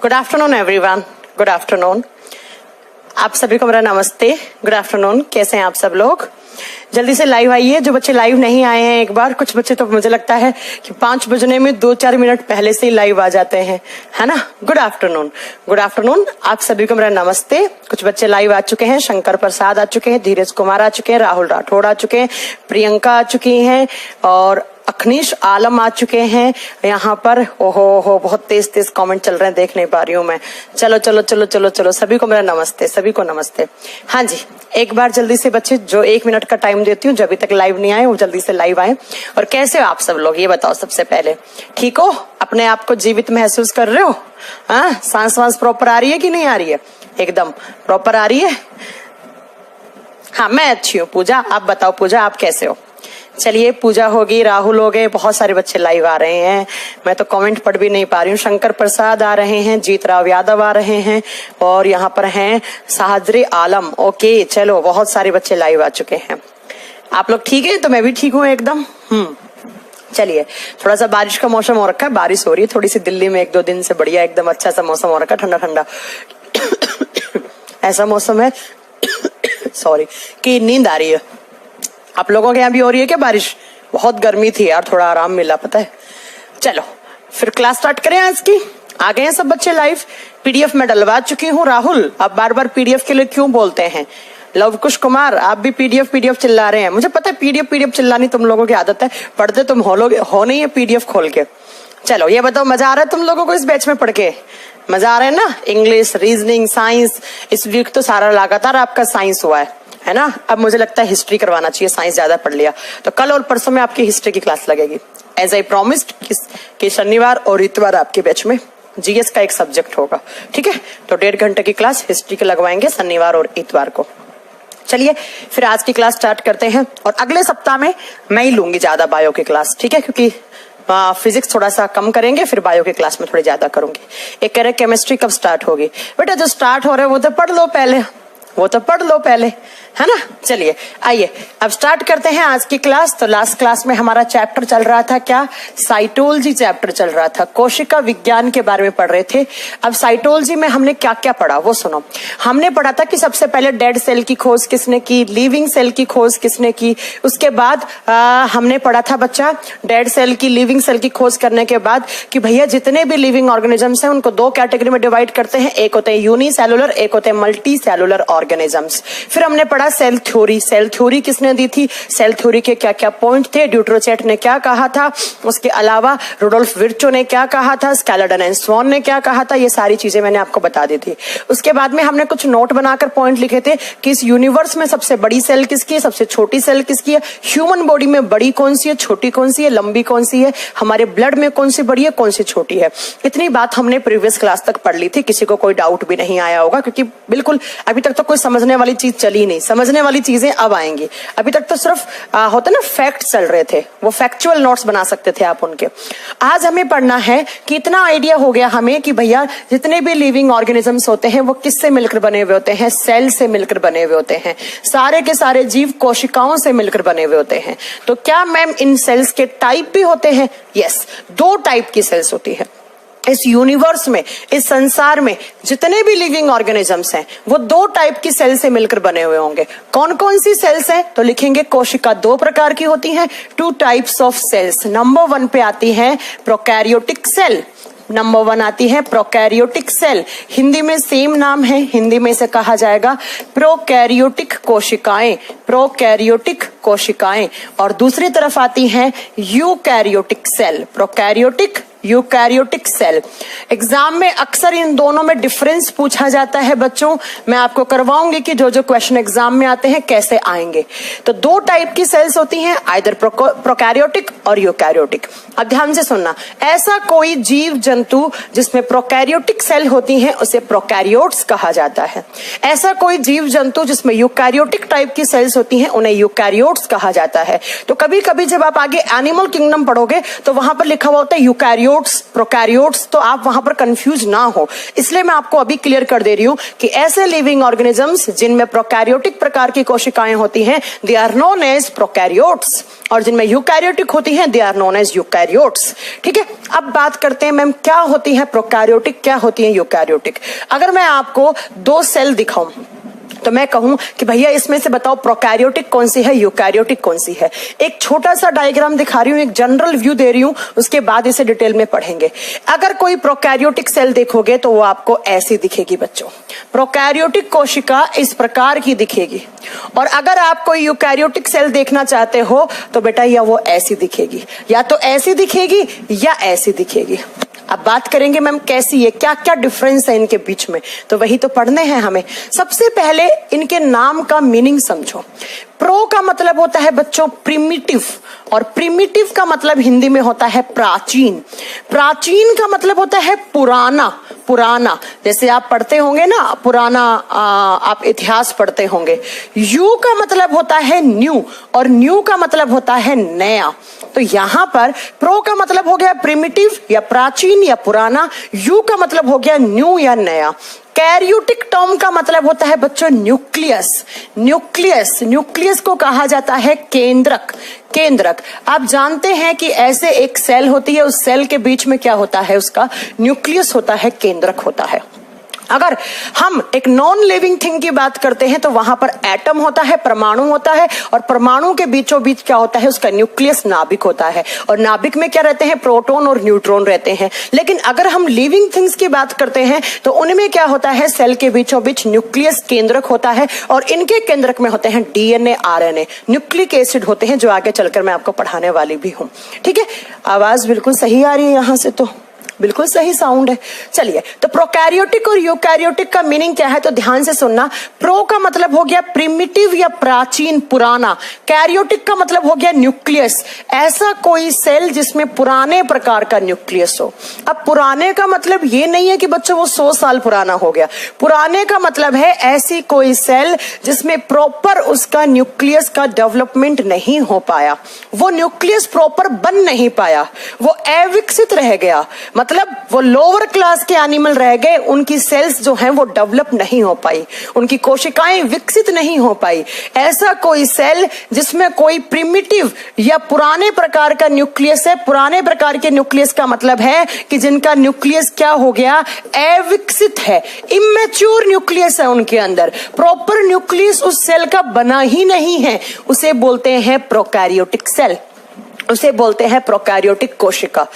Good afternoon everyone, good afternoon. आप सभी को मेरा नमस्ते, गुड आफ्टरनून। कैसे हैं आप सब लोग? जल्दी से लाइव आइए। जो बच्चे लाइव नहीं आए हैं, एक बार कुछ बच्चे तो मुझे लगता है कि 5 बजने में 2-4 मिनट पहले से ही लाइव आ जाते हैं, है ना। Good afternoon, good afternoon. आप सभी को मेरा नमस्ते। कुछ बच्चे लाइव आ चुके हैं, शंकर प्रसाद आ चुके हैं, धीरज कुमार आ चुके हैं, राहुल राठौड़ आ चुके हैं, प्रियंका आ चुकी हैं और अखनीश आलम आ चुके हैं यहाँ पर। ओहो बहुत तेज तेज कमेंट चल रहे हैं, देख नहीं पा रही हूँ मैं। चलो चलो चलो चलो चलो, सभी को मेरा नमस्ते, सभी को नमस्ते। हाँ जी, एक बार जल्दी से बच्चे, जो 1 मिनट का टाइम देती हूँ, जो अभी तक लाइव नहीं आए वो जल्दी से लाइव आए। और कैसे हो आप सब लोग, ये बताओ सबसे पहले। ठीक हो? अपने आप को जीवित महसूस कर रहे हो? हाँ, सांस वांस प्रॉपर आ रही है कि नहीं आ रही है? एकदम प्रॉपर आ रही है। हाँ, मैं अच्छी हूँ। पूजा, आप बताओ पूजा, आप कैसे हो? चलिए, पूजा होगी, राहुल हो गए, बहुत सारे बच्चे लाइव आ रहे हैं। मैं तो कमेंट पढ़ भी नहीं पा रही हूँ। शंकर प्रसाद आ रहे हैं, जीत राव यादव आ रहे हैं और यहाँ पर हैं साहजरे आलम। ओके, चलो, बहुत सारे बच्चे लाइव आ चुके हैं। आप लोग ठीक है? तो मैं भी ठीक हूँ एकदम। चलिए, थोड़ा सा बारिश का मौसम हो रखा है, बारिश हो रही है थोड़ी सी दिल्ली में 1-2 दिन से, बढ़िया एकदम अच्छा सा मौसम हो रखा है, ठंडा ठंडा ऐसा मौसम है सॉरी कि नींद आ रही है। आप लोगों के यहाँ भी हो रही है क्या बारिश? बहुत गर्मी थी यार, थोड़ा आराम मिला, पता है। चलो फिर क्लास स्टार्ट करें आज की। आ गए हैं सब बच्चे लाइव। पीडीएफ में डलवा चुकी हूँ। राहुल, आप बार बार पीडीएफ के लिए क्यों बोलते हैं? लवकुश कुमार, आप भी पीडीएफ पीडीएफ चिल्ला रहे हैं। मुझे पता है पीडीएफ पीडीएफ चिल्लानी तुम लोगों की आदत है, पढ़ते तुम हो नहीं है पीडीएफ खोल के। चलो ये बताओ, मजा आ रहा है तुम लोगों को इस बैच में पढ़ के? मजा आ रहा है ना? इंग्लिश, रीजनिंग, साइंस, इस वीक तो सारा लगातार आपका साइंस हुआ है ना। अब मुझे लगता है हिस्ट्री करवाना चाहिए, साइंस ज्यादा पढ़ लिया तो। कल और परसों में आपकी हिस्ट्री की क्लास लगेगी, एज आई प्रॉमिस्ड कि शनिवार और इतवार आपके बैच में जीएस का एक सब्जेक्ट होगा, ठीक है। तो 1.5 घंटे की क्लास हिस्ट्री की लगवाएंगे शनिवार और इतवार को। चलिए फिर आज की क्लास स्टार्ट करते हैं। और अगले सप्ताह में मैं ही लूंगी ज्यादा बायो की क्लास, ठीक है, क्योंकि फिजिक्स थोड़ा सा कम करेंगे, फिर बायो की क्लास में थोड़ी ज्यादा करूंगी। एक कह रहे केमिस्ट्री कब स्टार्ट होगी? बेटा जो स्टार्ट हो रहा है वो तो पढ़ लो पहले, वो तो पढ़ लो पहले, है ना। चलिए आइए अब स्टार्ट करते हैं आज की क्लास। तो लास्ट क्लास में हमारा चैप्टर चल रहा था क्या? साइटोलॉजी चैप्टर चल रहा था, कोशिका विज्ञान के बारे में पढ़ रहे थे। अब साइटोलॉजी में हमने क्या क्या पढ़ा वो सुनो। हमने पढ़ा था कि सबसे पहले डेड सेल की खोज किसने की, लिविंग सेल की खोज किसने की। उसके बाद हमने पढ़ा था बच्चा, डेड सेल की, लिविंग सेल की खोज करने के बाद कि भैया जितने भी लिविंग ऑर्गेनिजम्स हैं उनको 2 कैटेगरी में डिवाइड करते हैं। एक होते हैं यूनिसेलुलर, एक होते हैं मल्टी सेलुलर ऑर्गेनिजम्स। फिर हमने पढ़ा सेल थ्योरी। सेल थ्योरी किसने दी थी, सेल थ्योरी के क्या क्या पॉइंट थे, ड्यूट्रोचेट ने क्या कहा था, उसके अलावा रुडोल्फ विर्चो ने क्या कहा था, स्कैलडन एंड स्वॉन ने क्या कहा था, ये सारी चीजें मैंने आपको बता दी थी। उसके बाद में हमने कुछ नोट बनाकर पॉइंट लिखे थे कि इस यूनिवर्स में सबसे बड़ी सेल किसकी है, सबसे छोटी सेल किसकी है, ह्यूमन बॉडी में बड़ी कौन सी है, छोटी कौन सी है, लंबी कौन सी है, हमारे ब्लड में कौन सी बड़ी है, कौन सी छोटी है। इतनी बात हमने प्रीवियस क्लास तक पढ़ ली थी। किसी को कोई डाउट भी नहीं आया होगा, क्योंकि बिल्कुल अभी तक तो कोई समझने वाली चीज चली नहीं। समझने वाली चीजें अब आएंगी। अभी तक तो सिर्फ होते ना फैक्ट चल रहे थे, वो फैक्चुअल नोट्स बना सकते थे आप उनके। आज हमें पढ़ना है कि इतना आइडिया हो गया हमें कि भैया जितने भी लिविंग ऑर्गेनिजम्स होते हैं वो किससे मिलकर बने हुए होते हैं, सेल से मिलकर बने हुए होते हैं। सारे के सारे जीव कोशिकाओं से मिलकर बने हुए होते हैं। तो क्या मैम इन सेल्स के टाइप भी होते हैं? यस, 2 टाइप की सेल्स होती है इस यूनिवर्स में, इस संसार में। जितने भी लिविंग ऑर्गेनिजम्स हैं वो 2 टाइप की सेल से मिलकर बने हुए होंगे। कौन कौन सी सेल्स हैं? तो लिखेंगे कोशिका 2 प्रकार की होती हैं, 2 टाइप्स ऑफ सेल्स। नंबर 1 पे आती है प्रोकैरियोटिक सेल। नंबर 1 आती है प्रोकैरियोटिक सेल। हिंदी में सेम नाम है, हिंदी में इसे कहा जाएगा प्रोकैरियोटिक कोशिकाएं, प्रोकैरियोटिक कोशिकाएं। और दूसरी तरफ आती है eukaryotic cell, prokaryotic, eukaryotic cell. Exam में अक्सर इन दोनों में डिफरेंस पूछा जाता है बच्चों। मैं आपको करवाऊंगी कि जो क्वेश्चन एग्जाम में आते हैं कैसे आएंगे। तो 2 टाइप की सेल्स होती हैं, आइदर प्रोकैरियोटिक और यूकैरियोटिक। अब ध्यान से सुनना, ऐसा कोई जीव जंतु जिसमें प्रोकैरियोटिक सेल होती हैं उसे प्रोकैरियोट्स कहा जाता है। ऐसा कोई जीव जंतु जिसमें यूकैरियोटिक टाइप की सेल्स होती हैं उन्हें यूकैरियोट्स कहा जाता है। तो कभी कभी जब आप आगे एनिमल किंगडम पढ़ोगे तो वहां पर लिखा हुआ होता है यूकैरियोट्स, प्रोकैरियोट्स, तो आप वहां पर कंफ्यूज ना हो, इसलिए मैं आपको अभी क्लियर कर दे रही हूं कि ऐसे लिविंग ऑर्गेनिजम्स जिनमें प्रोकैरियोटिक प्रकार की कोशिकाएं होती हैं they are known as prokaryotes, और जिनमें यूकैरियोटिक होती हैं they are known as eukaryotes. ठीक है, अब बात करते हैं मैम क्या होती है प्रोकैरियोटिक, क्या होती है यूकैरियोटिक। अगर मैं आपको 2 सेल दिखाऊं तो मैं कहूं कि भैया इसमें से बताओ प्रोकैरियोटिक कौन सी है, यूकैरियोटिक कौन सी है। एक छोटा सा डायग्राम दिखा रही हूं, एक जनरल व्यू दे रही हूं, उसके बाद इसे डिटेल में पढ़ेंगे। अगर कोई प्रोकैरियोटिक सेल देखोगे तो वो आपको ऐसी दिखेगी बच्चों। प्रोकैरियोटिक कोशिका इस प्रकार की दिखेगी, और अगर आप कोई यूकैरियोटिक सेल देखना चाहते हो तो बेटा या वो ऐसी दिखेगी, या तो ऐसी दिखेगी या ऐसी दिखेगी। अब बात करेंगे मैम कैसी है, क्या क्या डिफरेंस है इनके बीच में, तो वही तो पढ़ने हैं हमें। सबसे पहले इनके नाम का मीनिंग समझो। प्रो का मतलब होता है बच्चों प्रिमिटिव, और प्रिमिटिव का मतलब हिंदी में होता है प्राचीन। प्राचीन का मतलब होता है पुराना, पुराना। जैसे आप पढ़ते होंगे ना पुराना, आप इतिहास पढ़ते होंगे। यू का मतलब होता है न्यू, और न्यू का मतलब होता है नया। तो यहां पर प्रो का मतलब हो गया प्रिमिटिव या प्राचीन या पुराना, यू का मतलब हो गया न्यू या नया। कैरियोटिक टर्म का मतलब होता है बच्चों न्यूक्लियस। न्यूक्लियस, न्यूक्लियस को कहा जाता है केंद्रक। केंद्रक, आप जानते हैं कि ऐसे एक सेल होती है, उस सेल के बीच में क्या होता है, उसका न्यूक्लियस होता है, केंद्रक होता है। अगर हम एक नॉन लिविंग थिंग की बात करते हैं तो वहां पर एटम होता है, परमाणु होता है, और परमाणु के बीचों बीच क्या होता है, उसका न्यूक्लियस नाभिक होता है, और नाभिक में क्या रहते हैं, प्रोटॉन और न्यूट्रॉन रहते हैं। लेकिन अगर हम लिविंग थिंग्स की बात करते हैं तो उनमें क्या होता है, सेल के बीचों बीच न्यूक्लियस केंद्रक होता है, और इनके केंद्रक में होते हैं डीएनए, आरएनए, न्यूक्लिक एसिड होते हैं, जो आगे चलकर मैं आपको पढ़ाने वाली भी हूं। ठीक है, आवाज बिल्कुल सही आ रही है यहां से, तो बिल्कुल सही साउंड है। चलिए, तो प्रोकैरियोटिक और यूकैरियोटिक का मीनिंग क्या है, तो ध्यान से सुनना। प्रो का मतलब हो गया प्रिमिटिव या प्राचीन, पुराना। कैरियोटिक का मतलब हो गया न्यूक्लियस, ऐसा कोई सेल जिसमें पुराने प्रकार का न्यूक्लियस हो। अब पुराने का मतलब ये नहीं है कि बच्चों वो 100 साल पुराना हो गया। पुराने का मतलब है ऐसी कोई सेल जिसमें प्रॉपर उसका न्यूक्लियस का डेवलपमेंट नहीं हो पाया, वो न्यूक्लियस प्रॉपर बन नहीं पाया, वो अविकसित रह गया, मतलब वो लोअर क्लास के एनिमल रह गए, उनकी सेल्स जो हैं वो डेवलप नहीं हो पाई, उनकी कोशिकाएं विकसित नहीं हो पाई। ऐसा कोई सेल जिसमें कोई प्रिमिटिव या पुराने प्रकार का न्यूक्लियस है। पुराने प्रकार के न्यूक्लियस का मतलब है कि जिनका न्यूक्लियस क्या हो गया, अविकसित है, इमेच्योर न्यूक्लियस है उनके अंदर, प्रॉपर न्यूक्लियस उस सेल का बना ही नहीं है, उसे बोलते हैं प्रोकैरियोटिक सेल, उसे बोलते हैं प्रोकैरियोटिक कोशिका।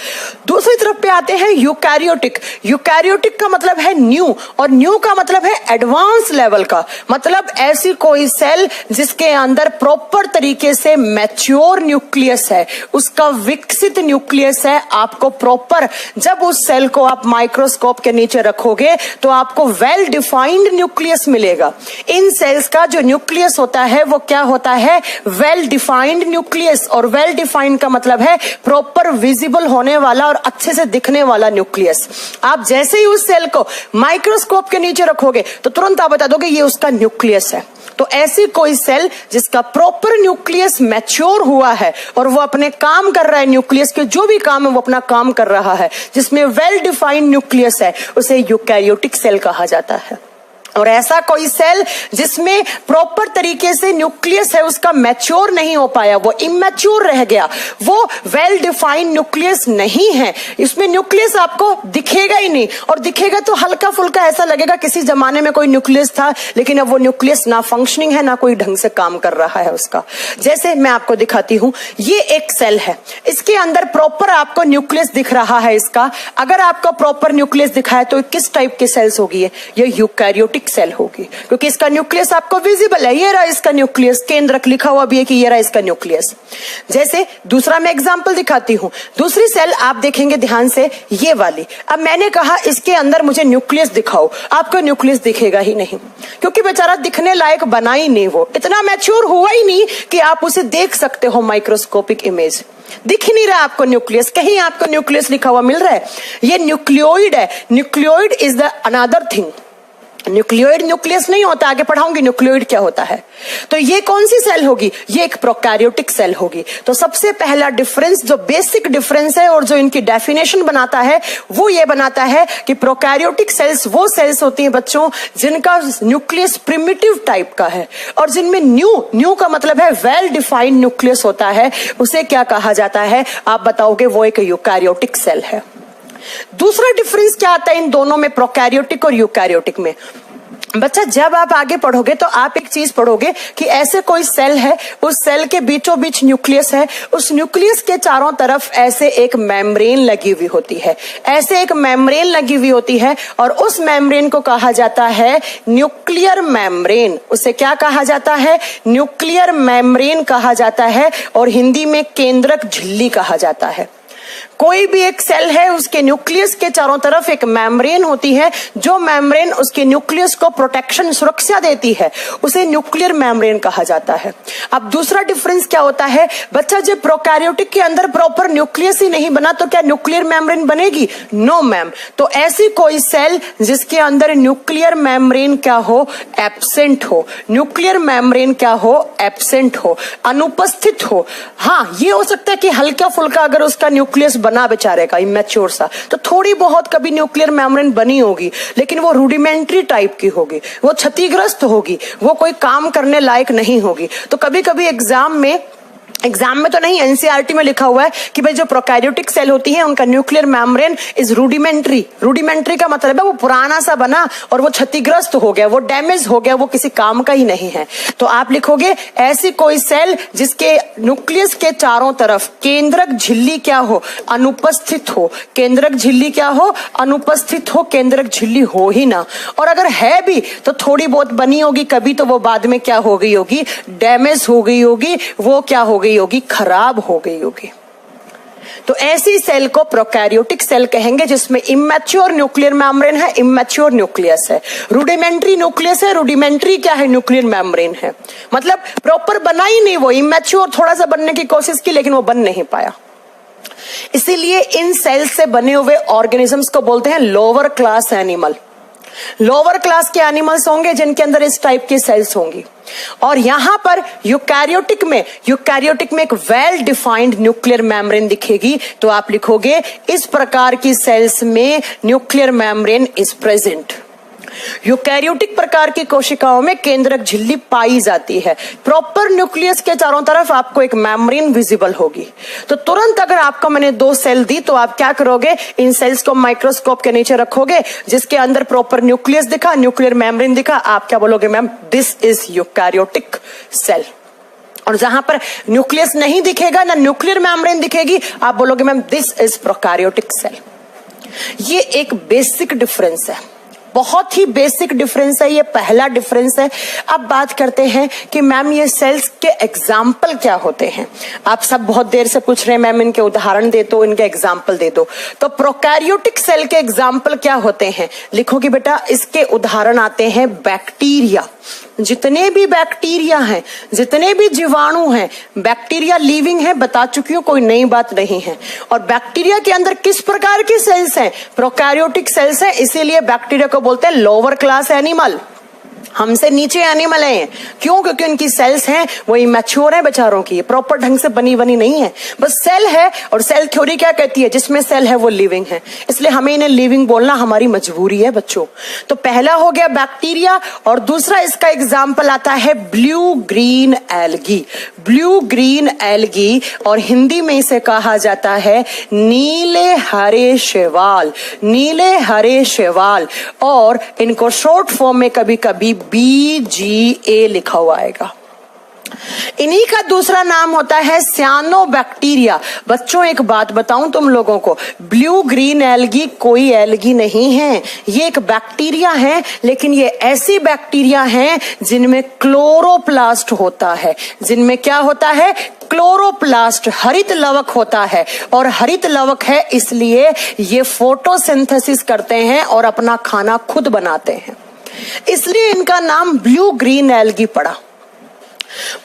दूसरी तरफ पे आते हैं यूकैरियोटिक। यूकैरियोटिक का मतलब है न्यू, और न्यू का मतलब है एडवांस लेवल का, मतलब ऐसी कोई सेल जिसके अंदर प्रॉपर तरीके से मैच्योर न्यूक्लियस है, उसका विकसित न्यूक्लियस है। आपको प्रॉपर, जब उस सेल को आप माइक्रोस्कोप के नीचे रखोगे तो आपको वेल डिफाइंड न्यूक्लियस मिलेगा। इन सेल्स का जो न्यूक्लियस होता है वो क्या होता है, वेल डिफाइंड न्यूक्लियस, और वेल डिफाइंड का मतलब है प्रॉपर विजिबल होने वाला और अच्छे से दिखने वाला न्यूक्लियस। आप जैसे ही उस सेल को माइक्रोस्कोप के नीचे रखोगे तो तुरंत आप बता दोगे ये उसका न्यूक्लियस है। तो ऐसी कोई सेल जिसका प्रॉपर न्यूक्लियस मैच्योर हुआ है और वो अपने काम कर रहा है, न्यूक्लियस के जो भी काम है वो अपना काम कर रहा है, जिसमें वेल डिफाइंड न्यूक्लियस है, उसे यूकैरियोटिक सेल कहा जाता है। और ऐसा कोई सेल जिसमें प्रॉपर तरीके से न्यूक्लियस है उसका मैच्योर नहीं हो पाया, वो इमेच्योर रह गया, वो वेल डिफाइंड न्यूक्लियस नहीं है, इसमें न्यूक्लियस आपको दिखेगा ही नहीं, और दिखेगा तो हल्का फुल्का ऐसा लगेगा किसी जमाने में कोई न्यूक्लियस था, लेकिन अब वो न्यूक्लियस ना फंक्शनिंग है, ना कोई ढंग से काम कर रहा है उसका। जैसे मैं आपको दिखाती हूं, ये एक सेल है, इसके अंदर प्रॉपर आपको न्यूक्लियस दिख रहा है इसका। अगर आपको प्रॉपर न्यूक्लियस दिखा है तो किस टाइप के सेल्स होगी, ये यूकैरियोटिक सेल होगी, क्योंकि इसका न्यूक्लियस आपको विजिबल है, ये रहा इसका न्यूक्लियस, केंद्रक लिखा हुआ भी है कि ये रहा इसका न्यूक्लियस। जैसे दूसरा मैं एग्जांपल दिखाती हूं, दूसरी सेल आप देखेंगे ध्यान से, ये वाली। अब मैंने कहा इसके अंदर मुझे न्यूक्लियस दिखाओ, आपको न्यूक्लियस दिखेगा ही नहीं, क्योंकि बेचारा दिखने लायक बना ही नहीं, वो इतना मैच्योर हुआ ही नहीं कि आप उसे देख सकते हो माइक्रोस्कोपिक इमेज, दिख ही नहीं रहा आपको न्यूक्लियस। कहीं आपको न्यूक्लियस लिखा हुआ मिल रहा है, ये न्यूक्लियोइड है। Nucleoid is the another thing, nucleoid nucleus नहीं होता, आगे पढ़ाऊंगी न्यूक्लियोइड क्या होता है। तो ये कौन सी सेल होगी, ये एक प्रोकैरियोटिक सेल होगी। तो सबसे पहला डिफरेंस, जो बेसिक डिफरेंस है और जो इनकी डेफिनेशन बनाता है, वो ये बनाता है कि प्रोकैरियोटिक सेल्स वो सेल्स होती हैं बच्चों जिनका न्यूक्लियस प्रिमिटिव टाइप का है, और जिनमें न्यू का मतलब है वेल डिफाइंड न्यूक्लियस होता है, उसे क्या कहा जाता है आप बताओगे, वो एक यूकैरियोटिक सेल है। दूसरा डिफरेंस क्या आता है इन दोनों में, प्रोकैरियोटिक और यूकैरियोटिक में? बच्चा जब आप आगे पढ़ोगे तो आप एक चीज पढ़ोगे कि ऐसे कोई सेल है, उस सेल के बीचों बीच न्यूक्लियस है, उस न्यूक्लियस के चारों तरफ ऐसे एक मेम्ब्रेन लगी हुई होती है, ऐसे एक मेम्ब्रेन लगी हुई होती है, और उस मेम्ब्रेन को कहा जाता है न्यूक्लियर मेम्ब्रेन। उसे क्या कहा जाता है, न्यूक्लियर मेम्ब्रेन कहा जाता है, और हिंदी में केंद्रक झिल्ली कहा जाता है। कोई भी एक सेल है, उसके न्यूक्लियस के चारों तरफ एक मेम्ब्रेन होती है, जो मेम्ब्रेन उसके न्यूक्लियस को प्रोटेक्शन, सुरक्षा देती है, उसे न्यूक्लियर मेम्ब्रेन कहा जाता है। अब दूसरा डिफरेंस क्या होता है बच्चा, जब प्रोकैरियोटिक के अंदर प्रॉपर न्यूक्लियस ही नहीं बना तो क्या न्यूक्लियर मेम्ब्रेन बनेगी? No ma'am. तो ऐसी कोई सेल जिसके अंदर न्यूक्लियर मेम्ब्रेन क्या हो, एब्सेंट हो, न्यूक्लियर मेम्ब्रेन क्या हो, एब्सेंट हो, अनुपस्थित हो। हाँ, ये हो सकता है कि हल्का फुल्का अगर उसका न्यूक्लियस बना बेचारे का इमेच्योर सा, तो थोड़ी बहुत कभी न्यूक्लियर मेम्ब्रेन बनी होगी, लेकिन वो रूडिमेंट्री टाइप की होगी, वो क्षतिग्रस्त होगी, वो कोई काम करने लायक नहीं होगी। तो कभी कभी एग्जाम में तो नहीं, एनसीईआरटी में लिखा हुआ है कि भाई जो प्रोकैरियोटिक सेल होती है उनका nuclear membrane is rudimentary. Rudimentary का मतलब है वो पुराना सा बना और वो क्षतिग्रस्त हो गया, वो डैमेज हो गया, वो किसी काम का ही नहीं है। तो आप लिखोगे ऐसी कोई सेल जिसके न्यूक्लियस के चारों तरफ केंद्रक झिल्ली क्या हो, अनुपस्थित हो। केंद्रक झिल्ली क्या हो, अनुपस्थित हो, केंद्रक झिल्ली हो ही ना, और अगर है भी तो थोड़ी बहुत बनी होगी कभी, तो वो बाद में क्या हो गई होगी, डैमेज हो गई होगी, वो क्या हो गई होगी, खराब हो गई होगी। तो ऐसी सेल को प्रोकैरियोटिक सेल कहेंगे जिसमें इमैच्योर न्यूक्लियर मेम्ब्रेन है, इमैच्योर न्यूक्लियस है। रूडिमेंट्री न्यूक्लियस है, रूडिमेंट्री क्या है, न्यूक्लियर मेम्ब्रेन है, मतलब प्रॉपर बना ही नहीं, वो इमैच्योर, थोड़ा सा बनने की कोशिश की लेकिन वो बन नहीं पाया। इसीलिए इन सेल्स से बने हुए ऑर्गेनिजम्स को बोलते हैं lower class animal. Lower class के एनिमल्स होंगे जिनके अंदर इस टाइप की सेल्स होंगी। और यहां पर यूकैरियोटिक में एक वेल डिफाइंड न्यूक्लियर मेम्ब्रेन दिखेगी। तो आप लिखोगे इस प्रकार की सेल्स में nuclear membrane is present. Eukaryotic प्रकार की कोशिकाओं में केंद्रक झिल्ली पाई जाती है। प्रॉपर न्यूक्लियस के चारों तरफ आपको एक मेम्ब्रेन विजिबल होगी। तो तुरंत अगर आपको मैंने 2 सेल दी तो आप क्या करोगे, इन सेल्स को माइक्रोस्कोप के नीचे रखोगे, जिसके अंदर प्रॉपर न्यूक्लियस दिखा, न्यूक्लियर मेम्ब्रेन दिखा, आप क्या बोलोगे, ma'am this is eukaryotic cell. और जहां पर न्यूक्लियस नहीं दिखेगा, ना न्यूक्लियर मेम्ब्रेन दिखेगी, आप बोलोगे ma'am this is prokaryotic cell. ये एक बेसिक डिफरेंस है, बहुत ही बेसिक डिफरेंस है, ये पहला डिफरेंस है। अब बात करते हैं कि मैम ये सेल्स के एग्जाम्पल क्या होते हैं। आप सब बहुत देर से पूछ रहे हैं मैम इनके उदाहरण दे दो, इनके एग्जाम्पल दे दो। तो प्रोकैरियोटिक सेल के एग्जाम्पल क्या होते हैं, लिखोगे बेटा, इसके उदाहरण आते हैं बैक्टीरिया। जितने भी बैक्टीरिया हैं, जितने भी जीवाणु हैं, बैक्टीरिया लिविंग है, बता चुकी हूं, कोई नई बात नहीं है। और बैक्टीरिया के अंदर किस प्रकार की सेल्स हैं, प्रोकैरियोटिक सेल्स हैं, इसीलिए बैक्टीरिया को बोलते हैं लोअर क्लास एनिमल। हमसे नीचे एनिमल हैं, क्यों, क्योंकि उनकी सेल्स हैं वो इमैच्योर है बेचारों की, प्रॉपर ढंग से बनी नहीं है, बस सेल है। और सेल थ्योरी क्या कहती है, जिसमें सेल है वो लिविंग है, इसलिए हमें इन्हें लिविंग बोलना हमारी मजबूरी है बच्चों। तो पहला हो गया बैक्टीरिया, और दूसरा इसका एग्जाम्पल आता है blue green algae. Blue green algae, और हिंदी में इसे कहा जाता है नीले हरे शैवाल। नीले हरे शैवाल, और इनको शॉर्ट फॉर्म में कभी कभी BGA लिखा हुआ आएगा। इन्हीं का दूसरा नाम होता है सियानोबैक्टीरिया। बच्चों एक बात बताऊं तुम लोगों को, ब्लू ग्रीन एल्गी कोई एल्गी नहीं है, ये एक बैक्टीरिया है, लेकिन ये ऐसी बैक्टीरिया हैं जिनमें क्लोरोप्लास्ट होता है। जिनमें क्या होता है, क्लोरोप्लास्ट, हरित लवक होता है। और हरित लवक है इसलिए ये फोटोसिंथेसिस करते हैं और अपना खाना खुद बनाते हैं, इसलिए इनका नाम ब्लू ग्रीन एल्गी पड़ा।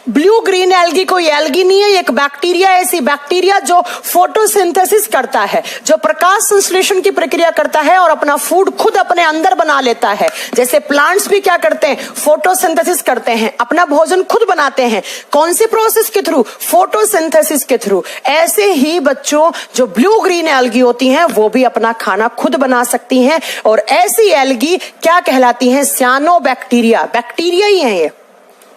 ब्लू ग्रीन एल्गी कोई एल्गी नहीं है, एक बैक्टीरिया, ऐसी बैक्टीरिया जो फोटोसिंथेसिस करता है, जो प्रकाश संश्लेषण की प्रक्रिया करता है और अपना फूड खुद अपने अंदर बना लेता है। जैसे प्लांट्स भी क्या करते हैं, फोटोसिंथेसिस करते हैं, अपना भोजन खुद बनाते हैं। कौन सी प्रोसेस के थ्रू, फोटोसिंथेसिस के थ्रू। ऐसे ही बच्चों जो ब्लू ग्रीन एल्गी होती हैं वो भी अपना खाना खुद बना सकती हैं, और ऐसी एल्गी क्या कहलाती हैं, सियानोबैक्टीरिया, बैक्टीरिया ही है ये।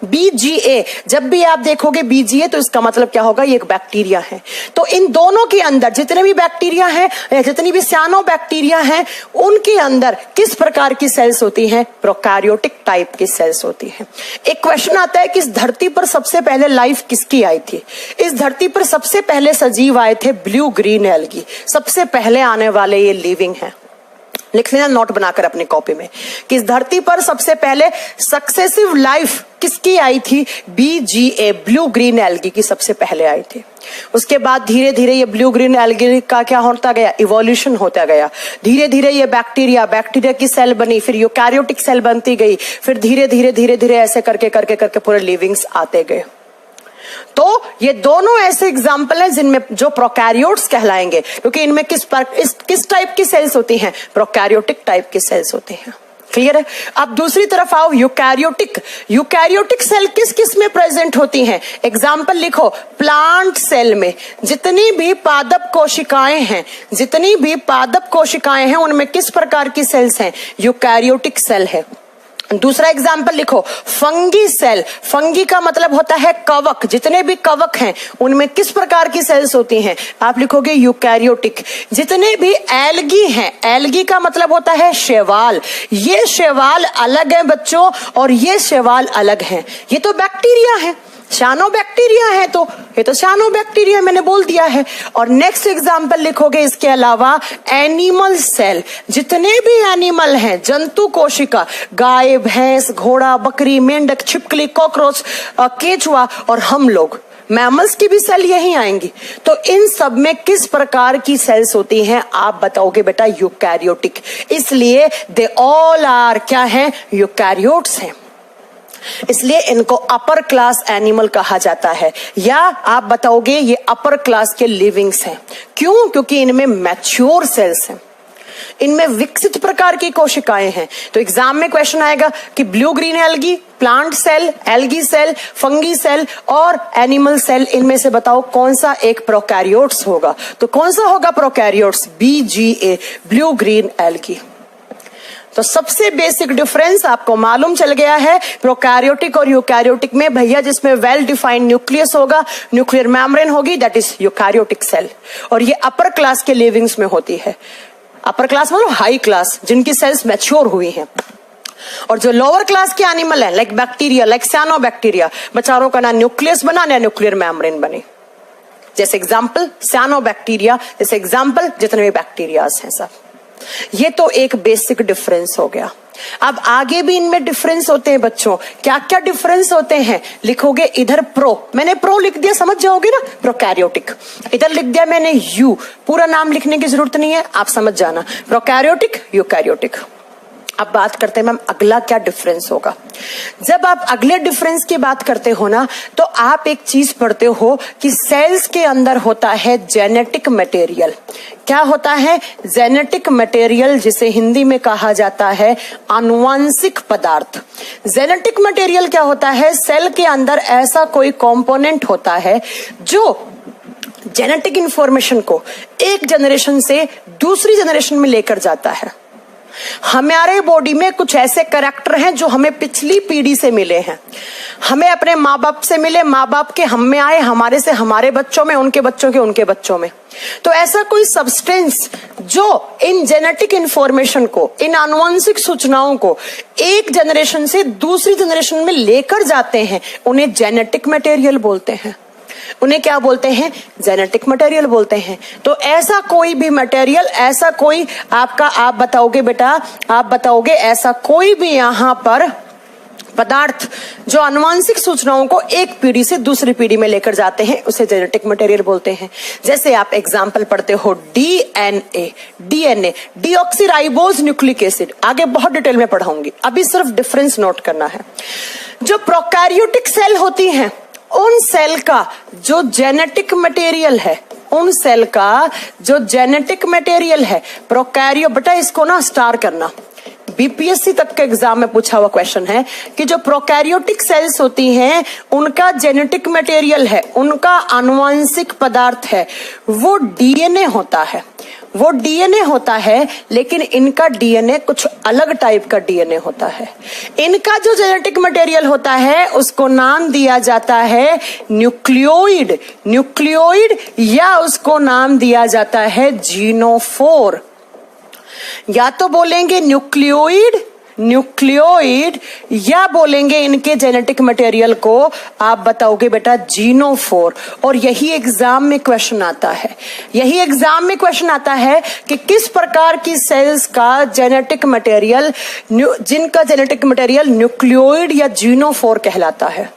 BGA, जब भी आप देखोगे BGA तो इसका मतलब क्या होगा, ये एक बैक्टीरिया है। तो इन दोनों के अंदर जितने भी बैक्टीरिया हैं या जितनी भी सियानोबैक्टीरिया हैं, उनके अंदर किस प्रकार की सेल्स होती हैं, प्रोकैरियोटिक टाइप की सेल्स होती हैं। एक क्वेश्चन आता है कि इस धरती पर सबसे पहले लाइफ किसकी आई थी। इस धरती पर सबसे पहले सजीव आए थे ब्लू ग्रीन एल्गी, सबसे पहले आने वाले ये लिविंग हैं। लिख लेना नोट बनाकर अपनी कॉपी में कि इस धरती पर सबसे पहले सक्सेसिव लाइफ किसकी आई थी, BGA, ब्लू ग्रीन एल्गी की सबसे पहले आई थी। उसके बाद धीरे धीरे ये ब्लू ग्रीन एल्गी का क्या होता गया, इवोल्यूशन होता गया। धीरे धीरे ये बैक्टीरिया की सेल बनी, फिर यूकैरियोटिक सेल बनती गई, फिर धीरे धीरे ऐसे करके पूरे लिविंग्स आते गए। तो ये दोनों ऐसे एग्जाम्पल हैं जिनमें जो प्रोकैरियोट्स कहलाएंगे, क्योंकि इनमें किस टाइप की सेल्स होती हैं, प्रोकैरियोटिक टाइप की सेल्स होती हैं। क्लियर है। अब दूसरी तरफ आओ, यूकैरियोटिक सेल किस किस में प्रेजेंट होती हैं। एग्जाम्पल लिखो, प्लांट सेल में जितनी भी पादप कोशिकाएं हैं उनमें किस प्रकार की सेल्स हैं, यूकैरियोटिक सेल है। दूसरा एग्जाम्पल लिखो, फंगी सेल, फंगी का मतलब होता है कवक, जितने भी कवक हैं उनमें किस प्रकार की सेल्स होती हैं, आप लिखोगे यूकैरियोटिक। जितने भी एल्गी हैं, एल्गी का मतलब होता है शैवाल, ये शैवाल अलग है बच्चों और ये शैवाल अलग हैं। ये तो बैक्टीरिया है, सियानोबैक्टीरिया है, तो ये तो सियानोबैक्टीरिया मैंने बोल दिया है। और नेक्स्ट एग्जांपल लिखोगे इसके अलावा एनिमल सेल, जितने भी एनिमल हैं, जंतु कोशिका, गाय, भैंस, घोड़ा, बकरी, मेंढक, छिपकली, कॉकरोच, केचुआ और हम लोग, मैमल्स की भी सेल यही आएंगी। तो इन सब में किस प्रकार की सेल्स होती हैं, आप बताओगे बेटा यूकैरियोटिक। इसलिए दे ऑल आर क्या है, यूकैरियोट्स हैं। इसलिए इनको अपर क्लास एनिमल कहा जाता है, या आप बताओगे ये अपर क्लास के लिविंग्स हैं। क्यों? क्योंकि इनमें मैच्योर सेल्स हैं, इनमें विकसित प्रकार की कोशिकाएं हैं। तो एग्जाम में क्वेश्चन आएगा कि blue green algae, plant cell, algae cell, fungi cell और एनिमल सेल, इनमें से बताओ कौन सा एक प्रोकैरियोट्स होगा। तो कौन सा होगा prokaryotes, BGA, blue green algae. तो सबसे बेसिक डिफरेंस आपको मालूम चल गया है प्रोकैरियोटिक और यूकैरियोटिक में भैया, जिसमें वेल डिफाइंड न्यूक्लियस होगा, न्यूक्लियर मेम्ब्रेन होगी, दैट इज यूकैरियोटिक सेल। और ये अपर क्लास के लिविंग्स में होती है। अपर क्लास मतलब हाई क्लास, जिनकी सेल्स मैच्योर हुई हैं। और जो लोअर क्लास के एनिमल है, लाइक बैक्टीरिया, लाइक सियानोबैक्टीरिया, बेचारों का ना न्यूक्लियस बना ना न्यूक्लियर मेम्ब्रेन बनी। जैसे एग्जाम्पल सियानोबैक्टीरिया, जैसे एग्जाम्पल जितने भी बैक्टीरियाज हैं सब। ये तो एक बेसिक डिफरेंस हो गया। अब आगे भी इनमें डिफरेंस होते हैं बच्चों। क्या क्या डिफरेंस होते हैं लिखोगे इधर प्रो, मैंने प्रो लिख दिया, समझ जाओगे ना, प्रोकैरियोटिक। इधर लिख दिया मैंने यू, पूरा नाम लिखने की जरूरत नहीं है, आप समझ जाना, प्रोकैरियोटिक, यूकैरियोटिक। अब बात करते हैं मैम अगला क्या डिफरेंस होगा। जब आप अगले डिफरेंस की बात करते हो ना, तो आप एक चीज पढ़ते हो कि सेल्स के अंदर होता है जेनेटिक मटेरियल। क्या होता है, जेनेटिक मटेरियल, जिसे हिंदी में कहा जाता है आनुवंशिक पदार्थ। जेनेटिक मटेरियल क्या होता है, सेल के अंदर ऐसा कोई कंपोनेंट होता है जो जेनेटिक इंफॉर्मेशन को एक जनरेशन से दूसरी जनरेशन में लेकर जाता है। हमारे बॉडी में कुछ ऐसे कैरेक्टर हैं जो हमें पिछली पीढ़ी से मिले हैं, हमें अपने माँ बाप से मिले, माँ बाप के हम में आए, हमारे से हमारे बच्चों में, उनके बच्चों के उनके बच्चों में। तो ऐसा कोई सब्सटेंस जो इन जेनेटिक इंफॉर्मेशन को, इन आनुवंशिक सूचनाओं को एक जनरेशन से दूसरी जनरेशन में लेकर जाते हैं, उन्हें जेनेटिक मटेरियल बोलते हैं। उन्हें क्या बोलते हैं, जेनेटिक मटेरियल बोलते हैं। तो ऐसा कोई भी मटेरियल, ऐसा कोई आपका, आप बताओगे बेटा, आप बताओगे ऐसा कोई भी यहां पर पदार्थ जो आनुवंशिक सूचनाओं को एक पीढ़ी से दूसरी पीढ़ी में लेकर जाते हैं, उसे जेनेटिक मटेरियल बोलते हैं। जैसे आप एग्जांपल पढ़ते हो डीएनए, डीऑक्सीराइबोज न्यूक्लिक एसिड, आगे बहुत डिटेल में पढ़ाऊंगी, अभी सिर्फ डिफरेंस नोट करना है। जो प्रोकैरियोटिक सेल होती हैं उन सेल का जो जेनेटिक मटेरियल है, उन सेल का जो जेनेटिक मटेरियल है प्रोकैरियो, बेटा इसको ना स्टार करना, बीपीएससी तक के एग्जाम में पूछा हुआ क्वेश्चन है कि जो प्रोकैरियोटिक सेल्स होती हैं उनका जेनेटिक मटेरियल है, उनका आनुवंशिक पदार्थ है, वो डीएनए होता है, वो डीएनए होता है, लेकिन इनका डीएनए कुछ अलग टाइप का डीएनए होता है। इनका जो जेनेटिक मटेरियल होता है उसको नाम दिया जाता है न्यूक्लियोइड, न्यूक्लियोइड, या उसको नाम दिया जाता है जीनोफोर। या तो बोलेंगे न्यूक्लियोइड, न्यूक्लियोइड, या बोलेंगे इनके जेनेटिक मटेरियल को आप बताओगे बेटा जीनोफोर। और यही एग्जाम में क्वेश्चन आता है, यही एग्जाम में क्वेश्चन आता है कि किस प्रकार की सेल्स का जेनेटिक मटेरियल, जिनका जेनेटिक मटेरियल न्यूक्लियोइड या जीनोफोर कहलाता है।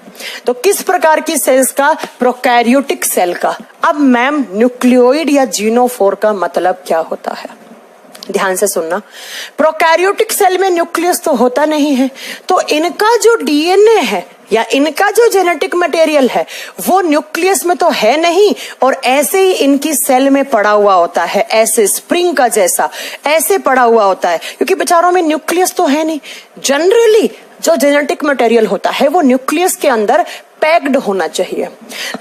तो किस प्रकार की सेल्स का? प्रोकैरियोटिक सेल का। अब मैम न्यूक्लियोइड या जीनोफोर का मतलब क्या होता है? ध्यान से सुनना, प्रोकैरियोटिक सेल में न्यूक्लियस तो होता नहीं है, तो इनका जो डीएनए है या इनका जो जेनेटिक मटेरियल है वो न्यूक्लियस में तो है नहीं, और ऐसे ही इनकी सेल में पड़ा हुआ होता है, ऐसे स्प्रिंग का जैसा ऐसे पड़ा हुआ होता है, क्योंकि बेचारों में न्यूक्लियस तो है नहीं। जनरली जो जेनेटिक मटेरियल होता है वो न्यूक्लियस के अंदर पैक्ड होना चाहिए,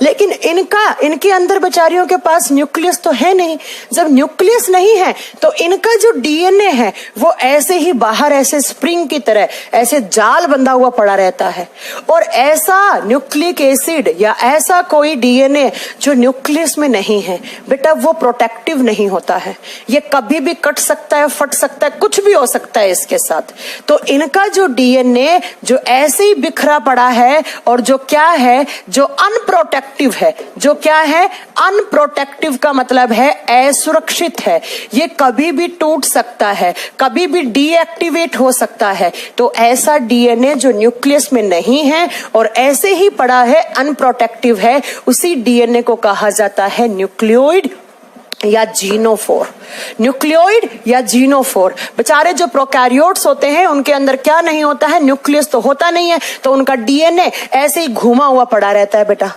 लेकिन इनके अंदर बेचारियों के पास न्यूक्लियस तो है नहीं। जब न्यूक्लियस नहीं है तो इनका जो डीएनए है वो ऐसे ही बाहर ऐसे स्प्रिंग की तरह ऐसे जाल बंधा हुआ पड़ा रहता है। और ऐसा न्यूक्लिक एसिड या ऐसा कोई डीएनए जो न्यूक्लियस में नहीं है बेटा वो प्रोटेक्टिव नहीं होता है, ये कभी भी कट सकता है, फट सकता है, कुछ भी हो सकता है इसके साथ। तो इनका जो डीएनए जो ऐसे ही बिखरा पड़ा है और जो क्या है, जो अनप्रोटेक्टिव है, जो क्या है अनप्रोटेक्टिव का मतलब है असुरक्षित है, ये कभी भी टूट सकता है, कभी भी डीएक्टिवेट हो सकता है। तो ऐसा डीएनए जो न्यूक्लियस में नहीं है और ऐसे ही पड़ा है, अनप्रोटेक्टिव है, उसी डीएनए को कहा जाता है न्यूक्लियोइड या जीनोफोर। न्यूक्लियोइड या जीनोफोर। बेचारे जो प्रोकैरियोट्स होते हैं उनके अंदर क्या नहीं होता है, न्यूक्लियस तो होता नहीं है, तो उनका डीएनए ऐसे ही घुमा हुआ पड़ा रहता है बेटा,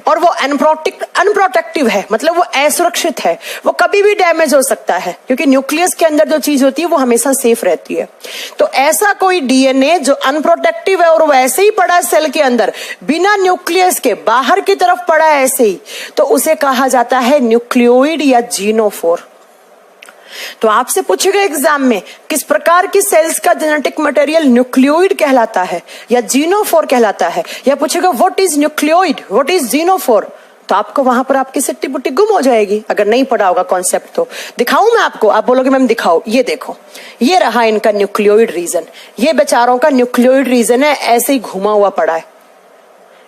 और वो अनप्रोटेक्टिव है, मतलब वो असुरक्षित है, वो कभी भी डैमेज हो सकता है, क्योंकि न्यूक्लियस के अंदर जो चीज होती है वो हमेशा सेफ रहती है। तो ऐसा कोई डीएनए जो अनप्रोटेक्टिव है और वो ऐसे ही पड़ा सेल के अंदर बिना न्यूक्लियस के बाहर की तरफ पड़ा है ऐसे ही, तो उसे कहा जाता है न्यूक्लियोइड या जीनोफोर। तो आपसे पूछेगा एग्जाम में किस प्रकार की सेल्स का जेनेटिक मटेरियल न्यूक्लियोइड कहलाता है या जीनोफोर कहलाता है, या पूछेगा what is nucleoid, what is genophore, तो आपको वहां पर आपकी सिट्टी बुट्टी गुम हो जाएगी अगर नहीं पढ़ा होगा कॉन्सेप्ट। तो दिखाऊं मैं आपको, आप बोलोगे मैम दिखाओ, ये देखो, ये रहा इनका न्यूक्लियोइड रीजन, ये बेचारों का न्यूक्लियोइड रीजन है, ऐसे ही घुमा हुआ पड़ा है,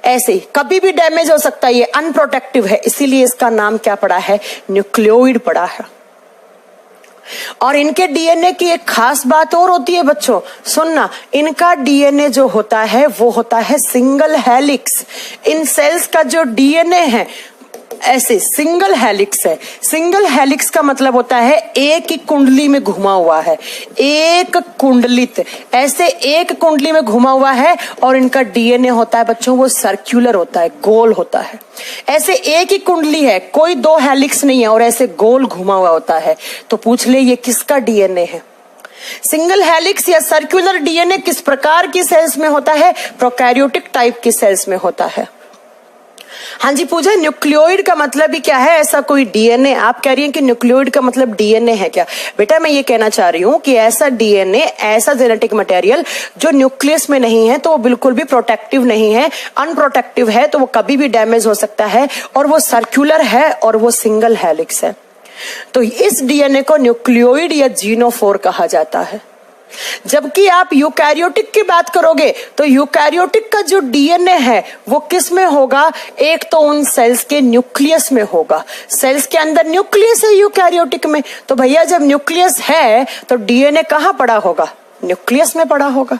ऐसे ही कभी भी डैमेज हो सकता है, ये अनप्रोटेक्टिव है, इसीलिए इसका नाम क्या पड़ा है, न्यूक्लियोइड पड़ा है। और इनके डीएनए की एक खास बात और होती है बच्चों, सुनना, इनका डीएनए जो होता है वो होता है सिंगल हेलिक्स। इन सेल्स का जो डीएनए है ऐसे सिंगल हेलिक्स है। सिंगल हेलिक्स का मतलब होता है एक ही कुंडली में घुमा हुआ है, एक कुंडलित, ऐसे एक कुंडली में घुमा हुआ है, और इनका डीएनए होता है बच्चों वो सर्कुलर होता है, गोल होता है, ऐसे एक ही कुंडली है, कोई दो हेलिक्स नहीं है, और ऐसे गोल घुमा हुआ होता है। तो पूछ ले ये किसका डीएनए है? सिंगल हेलिक्स या सर्कुलर डीएनए किस प्रकार की सेल्स में होता है? प्रोकैरियोटिक टाइप की सेल्स में होता है। हाँ जी पूजा, न्यूक्लियोइड का मतलब ही क्या है? ऐसा कोई डीएनए, आप कह रही हैं कि न्यूक्लियोइड का मतलब डीएनए है क्या? बेटा मैं ये कहना चाह रही हूँ कि ऐसा डीएनए, ऐसा जेनेटिक मटेरियल जो न्यूक्लियस में नहीं है तो वो बिल्कुल भी प्रोटेक्टिव नहीं है, अनप्रोटेक्टिव है, तो वो कभी भी डैमेज हो सकता है, और वो सर्कुलर है और वो सिंगल हेलिक्स है। तो इस डीएनए को न्यूक्लियोइड या जीनोफोर कहा जाता है। जबकि आप यूकैरियोटिक की बात करोगे तो यूकैरियोटिक का जो डीएनए है वो किस में होगा? एक तो उन सेल्स के न्यूक्लियस में होगा, सेल्स के अंदर न्यूक्लियस है यूकैरियोटिक में, तो भैया जब न्यूक्लियस है तो डीएनए कहाँ पड़ा होगा? न्यूक्लियस में पड़ा होगा।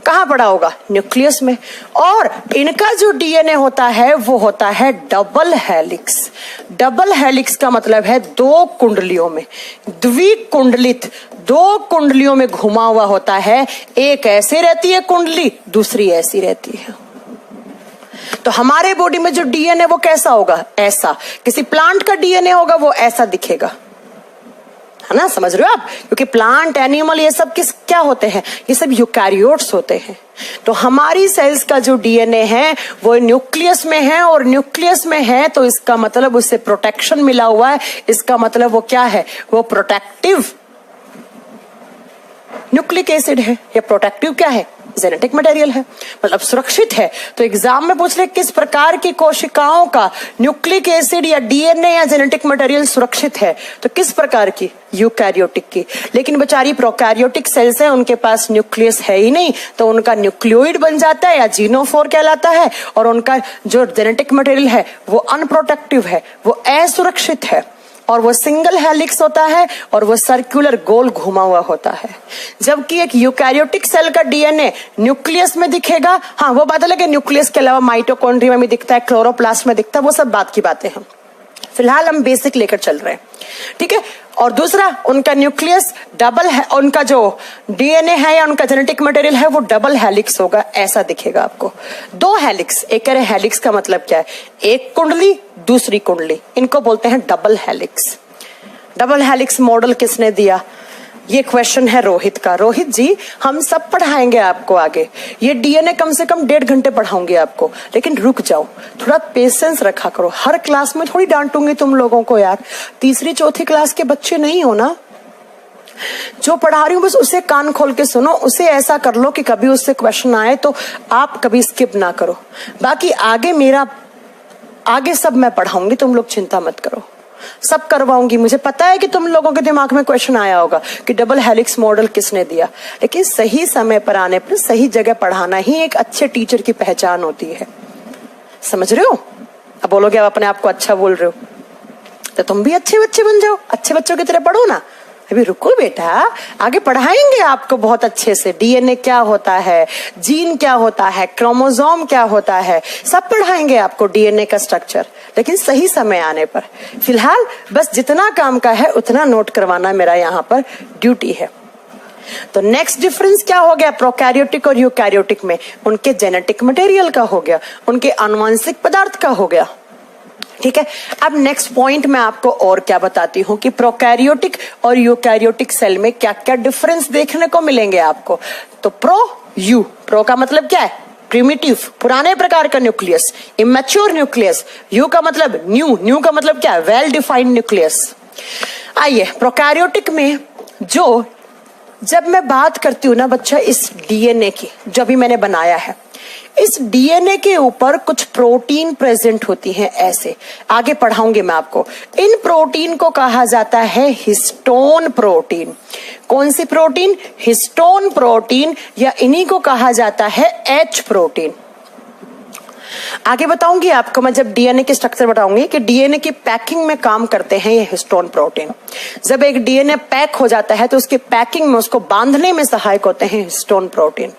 कहां पड़ा होगा? न्यूक्लियस में। और इनका जो डीएनए होता है वो होता है डबल हेलिक्स। डबल हेलिक्स का मतलब है दो कुंडलियों में, द्विकुंडलित, दो कुंडलियों में घुमा हुआ होता है। एक ऐसे रहती है कुंडली, दूसरी ऐसी रहती है। तो हमारे बॉडी में जो डीएनए वो कैसा होगा? ऐसा। किसी प्लांट का डीएनए होगा वो ऐसा दिखेगा, है ना? समझ रहे हो आप? क्योंकि प्लांट, एनिमल, ये सब क्या होते हैं? ये सब यूकैरियोट्स होते हैं। तो हमारी सेल्स का जो डीएनए है वो न्यूक्लियस में है, और न्यूक्लियस में है तो इसका मतलब उससे प्रोटेक्शन मिला हुआ है। इसका मतलब वो क्या है? वो प्रोटेक्टिव न्यूक्लिक एसिड है। या प्रोटेक्टिव क्या है? जेनेटिक मटेरियल है, मतलब सुरक्षित है। तो एग्जाम में पूछ ले किस प्रकार की कोशिकाओं का न्यूक्लिक एसिड या डीएनए या जेनेटिक मटेरियल सुरक्षित है, तो किस प्रकार की? यूकैरियोटिक की। लेकिन बेचारी प्रोकैरियोटिक सेल्स है, उनके पास न्यूक्लियस है ही नहीं, तो उनका न्यूक्लियोइड बन जाता है या जीनोफोर कहलाता है, और उनका जो जेनेटिक मटेरियल है वो अनप्रोटेक्टिव है, वो असुरक्षित है, और वो सिंगल हेलिक्स होता है, और वो सर्कुलर गोल घुमा हुआ होता है। जबकि एक यूकैरियोटिक सेल का डीएनए न्यूक्लियस में दिखेगा। हाँ, वो बात अलग है, न्यूक्लियस के अलावा माइटोकॉन्ड्रिया में दिखता है, क्लोरोप्लास्ट में दिखता है, वो सब बात की बातें हैं। फिलहाल हम बेसिक लेकर चल रहे हैं, ठीक है? और दूसरा, उनका न्यूक्लियस डबल है, उनका जो डीएनए है या उनका जेनेटिक मटेरियल है वो डबल हेलिक्स होगा, ऐसा दिखेगा आपको। दो हेलिक्स, एक कह रहे हेलिक्स का मतलब क्या है? एक कुंडली, दूसरी कुंडली, इनको बोलते हैं double helix. Double helix model किसने दिया? ये क्वेश्चन है रोहित का। रोहित जी, हम सब पढ़ाएंगे आपको आगे, ये डीएनए कम से कम 1.5 घंटे पढ़ाऊंगी आपको, लेकिन रुक जाओ, थोड़ा पेशेंस रखा करो। हर क्लास में थोड़ी डांटूंगी तुम लोगों को यार, तीसरी चौथी क्लास के बच्चे नहीं हो ना। जो पढ़ा रही हूं बस उसे कान खोल के सुनो, उसे ऐसा कर लो कि कभी उससे क्वेश्चन आए तो आप कभी स्किप ना करो। बाकी आगे सब मैं पढ़ाऊंगी, तुम लोग चिंता मत करो, सब करवाऊंगी। मुझे पता है कि तुम लोगों के दिमाग में क्वेश्चन आया होगा कि डबल हेलिक्स मॉडल किसने दिया, लेकिन सही समय पर आने पर सही जगह पढ़ाना ही एक अच्छे टीचर की पहचान होती है। समझ रहे हो? अब बोलोगे आप अपने आप को अच्छा बोल रहे हो, तो तुम भी अच्छे बच्चे बन जाओ, अच्छे बच्चों की तरह पढ़ो ना। अभी रुको बेटा, आगे पढ़ाएंगे आपको बहुत अच्छे से। डीएनए क्या होता है, जीन क्या होता है, क्रोमोसोम क्या होता है, सब पढ़ाएंगे आपको, डीएनए का स्ट्रक्चर, लेकिन सही समय आने पर। फिलहाल बस जितना काम का है उतना नोट करवाना मेरा यहाँ पर ड्यूटी है। तो नेक्स्ट डिफरेंस क्या हो गया प्रोकैरियोटिक और यूकैरियोटिक में? उनके जेनेटिक मटेरियल का हो गया, उनके आनुवंशिक पदार्थ का हो गया, ठीक है? अब नेक्स्ट पॉइंट मैं आपको और क्या बताती हूं कि प्रोकैरियोटिक और यूकैरियोटिक सेल में क्या क्या डिफरेंस देखने को मिलेंगे आपको। तो प्रो का मतलब क्या है? प्रिमिटिव, पुराने प्रकार का न्यूक्लियस, इमेच्योर न्यूक्लियस। यू का मतलब न्यू का मतलब क्या है? Well defined nucleus. आइए प्रोकैरियोटिक में जब मैं बात करती हूं ना बच्चा इस डीएनए की, जो भी मैंने बनाया है, इस डीएनए के ऊपर कुछ प्रोटीन प्रेजेंट होती हैं, ऐसे आगे पढ़ाऊंगी मैं आपको। इन प्रोटीन को कहा जाता है हिस्टोन प्रोटीन। कौन सी प्रोटीन? हिस्टोन प्रोटीन, या इन्हीं को कहा जाता है एच प्रोटीन। आगे बताऊंगी आपको मैं, जब डीएनए के स्ट्रक्चर बताऊंगी कि डीएनए की पैकिंग में काम करते हैं ये हिस्टोन प्रोटीन। जब एक डीएनए पैक हो जाता है तो उसकी पैकिंग में, उसको बांधने में सहायक होते हैं हिस्टोन प्रोटीन।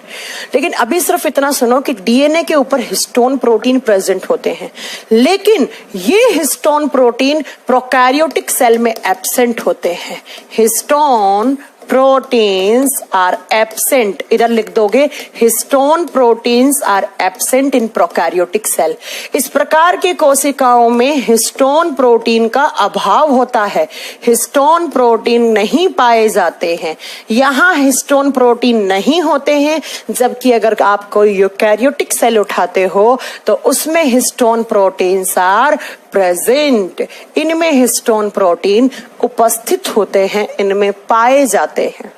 लेकिन अभी सिर्फ इतना सुनो कि डीएनए के ऊपर हिस्टोन प्रोटीन प्रेजेंट होते हैं, लेकिन ये हिस्टोन प्रोटीन प्रोकैरियोटिक सेल में एब्सेंट होते हैं। हिस्टोन प्रोटीन्स आर एब्सेंट, इधर लिख दोगे histone proteins are absent in prokaryotic cell. इस प्रकार की कोशिकाओं में हिस्टोन प्रोटीन का अभाव होता है, हिस्टोन प्रोटीन नहीं पाए जाते हैं। यहां हिस्टोन प्रोटीन नहीं होते हैं, जबकि अगर आप कोई यूकैरियोटिक सेल उठाते हो तो उसमें हिस्टोन प्रोटीन्स आर प्रेजेंट। इनमें हिस्टोन प्रोटीन उपस्थित होते हैं, इनमें पाए जाते हैं।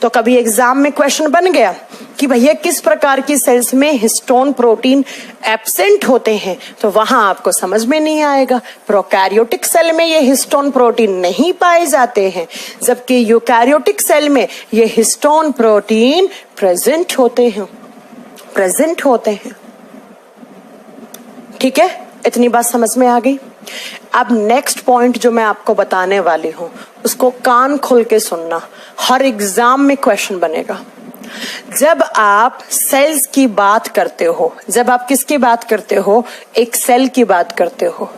तो कभी एग्जाम में क्वेश्चन बन गया कि भैया किस प्रकार की सेल्स में हिस्टोन प्रोटीन एब्सेंट होते हैं, तो वहां आपको समझ में नहीं आएगा। प्रोकैरियोटिक सेल में ये हिस्टोन प्रोटीन नहीं पाए जाते हैं, जबकि यूकैरियोटिक सेल में ये हिस्टोन प्रोटीन प्रेजेंट होते हैं। ठीक है, इतनी बात समझ में आ गई। अब नेक्स्ट पॉइंट जो मैं आपको बताने वाली हूं उसको कान खोल के सुनना, हर एग्जाम में क्वेश्चन बनेगा। जब आप सेल्स की बात करते हो, जब आप किसकी बात करते हो, एक सेल की बात करते हो,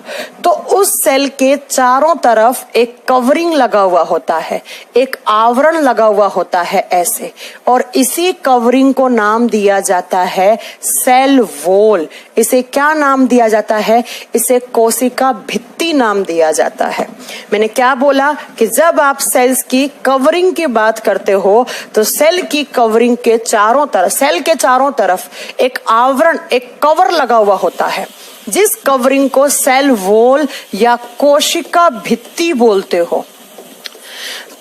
तो उस सेल के चारों तरफ एक कवरिंग लगा हुआ होता है, एक आवरण लगा हुआ होता है ऐसे, और इसी कवरिंग को नाम दिया जाता है सेल वॉल। इसे क्या नाम दिया जाता है? इसे कोशिका भित्ति नाम दिया जाता है। मैंने क्या बोला कि जब आप सेल्स की कवरिंग की बात करते हो तो सेल की कवरिंग के चारों तरफ, सेल के चारों तरफ एक आवरण, एक कवर लगा हुआ होता है, जिस कवरिंग को सेल वॉल या कोशिका भित्ति बोलते हो।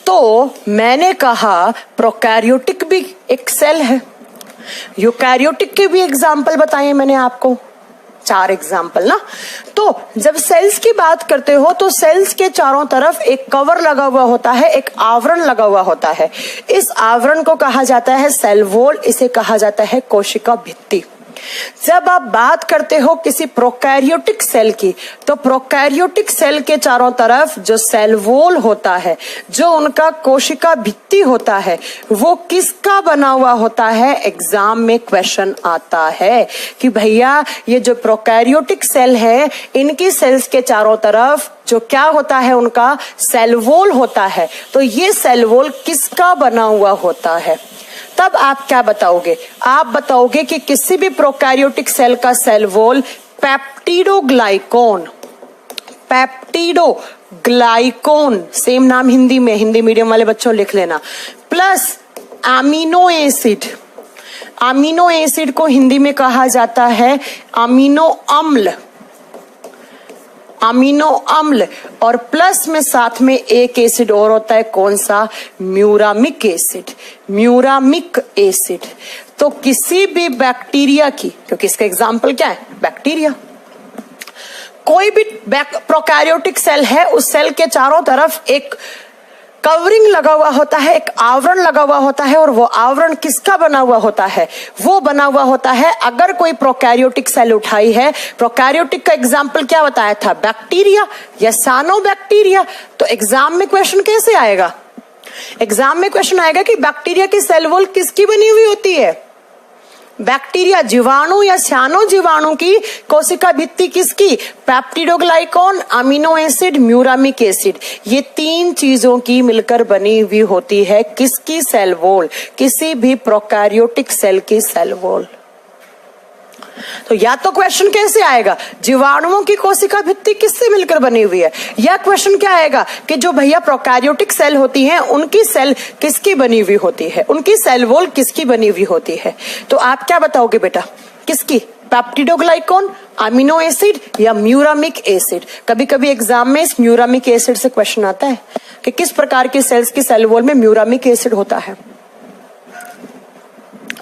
तो मैंने कहा प्रोकैरियोटिक भी एक सेल है, यूकैरियोटिक के भी एग्जाम्पल बताए मैंने आपको, 4 एग्जाम्पल ना। तो जब सेल्स की बात करते हो तो सेल्स के चारों तरफ एक कवर लगा हुआ होता है, एक आवरण लगा हुआ होता है। इस आवरण को कहा जाता है सेल वॉल, इसे कहा जाता है कोशिका भित्ति। जब आप बात करते हो किसी प्रोकैरियोटिक सेल की, तो प्रोकैरियोटिक सेल के चारों तरफ जो सेल वॉल होता है, जो उनका कोशिका भित्ति होता है, वो किसका बना हुआ होता है? एग्जाम में क्वेश्चन आता है कि भैया ये जो प्रोकैरियोटिक सेल है, इनकी सेल्स के चारों तरफ जो क्या होता है, उनका सेल वॉल होता है, तो ये सेल वॉल किसका बना हुआ होता है? तब आप क्या बताओगे? आप बताओगे कि किसी भी प्रोकैरियोटिक सेल का cell wall peptidoglycan, peptidoglycan, same नाम हिंदी में, हिंदी मीडियम वाले बच्चों लिख लेना, plus amino acid. Amino acid को हिंदी में कहा जाता है अमीनो अम्ल, अमीनो अम्ल, और प्लस में साथ में एक एसिड और होता है, कौन सा? Muramic acid, muramic acid. तो किसी भी बैक्टीरिया की, क्योंकि इसका एग्जाम्पल क्या है? बैक्टीरिया। कोई भी प्रोकैरियोटिक सेल है, उस सेल के चारों तरफ एक कवरिंग लगा हुआ होता है, एक आवरण लगा हुआ होता है, और वो आवरण किसका बना हुआ होता है? वो बना हुआ होता है, अगर कोई प्रोकैरियोटिक सेल उठाई है, प्रोकैरियोटिक का एग्जाम्पल क्या बताया था? बैक्टीरिया या साइनोबैक्टीरिया। तो एग्जाम में क्वेश्चन कैसे आएगा? एग्जाम में क्वेश्चन आएगा कि बैक्टीरिया की सेल वॉल किसकी बनी हुई होती है? बैक्टीरिया, जीवाणु या साइनो जीवाणु की कोशिका भित्ति किसकी? Peptidoglycan, amino acid, muramic acid. ये 3 चीजों की मिलकर बनी हुई होती है किसकी सेल वॉल? किसी भी प्रोकैरियोटिक सेल की सेल वॉल। तो या तो क्वेश्चन कैसे आएगा? जीवाणुओं की कोशिका भित्ति किससे मिलकर बनी हुई है? या क्वेश्चन क्या आएगा कि जो भैया प्रोकैरियोटिक सेल होती हैं, उनकी सेल किसकी बनी हुई होती है, उनकी सेल वॉल किसकी बनी हुई होती है? तो आप क्या बताओगे बेटा? किसकी? पेप्टिडोग्लाइकोन, अमीनो एसिड या म्यूरामिक एसिड? कभी कभी एग्जाम में इस म्यूरामिक एसिड से क्वेश्चन आता है कि किस प्रकार की सेल्स की सेल वॉल में म्यूरामिक एसिड होता है।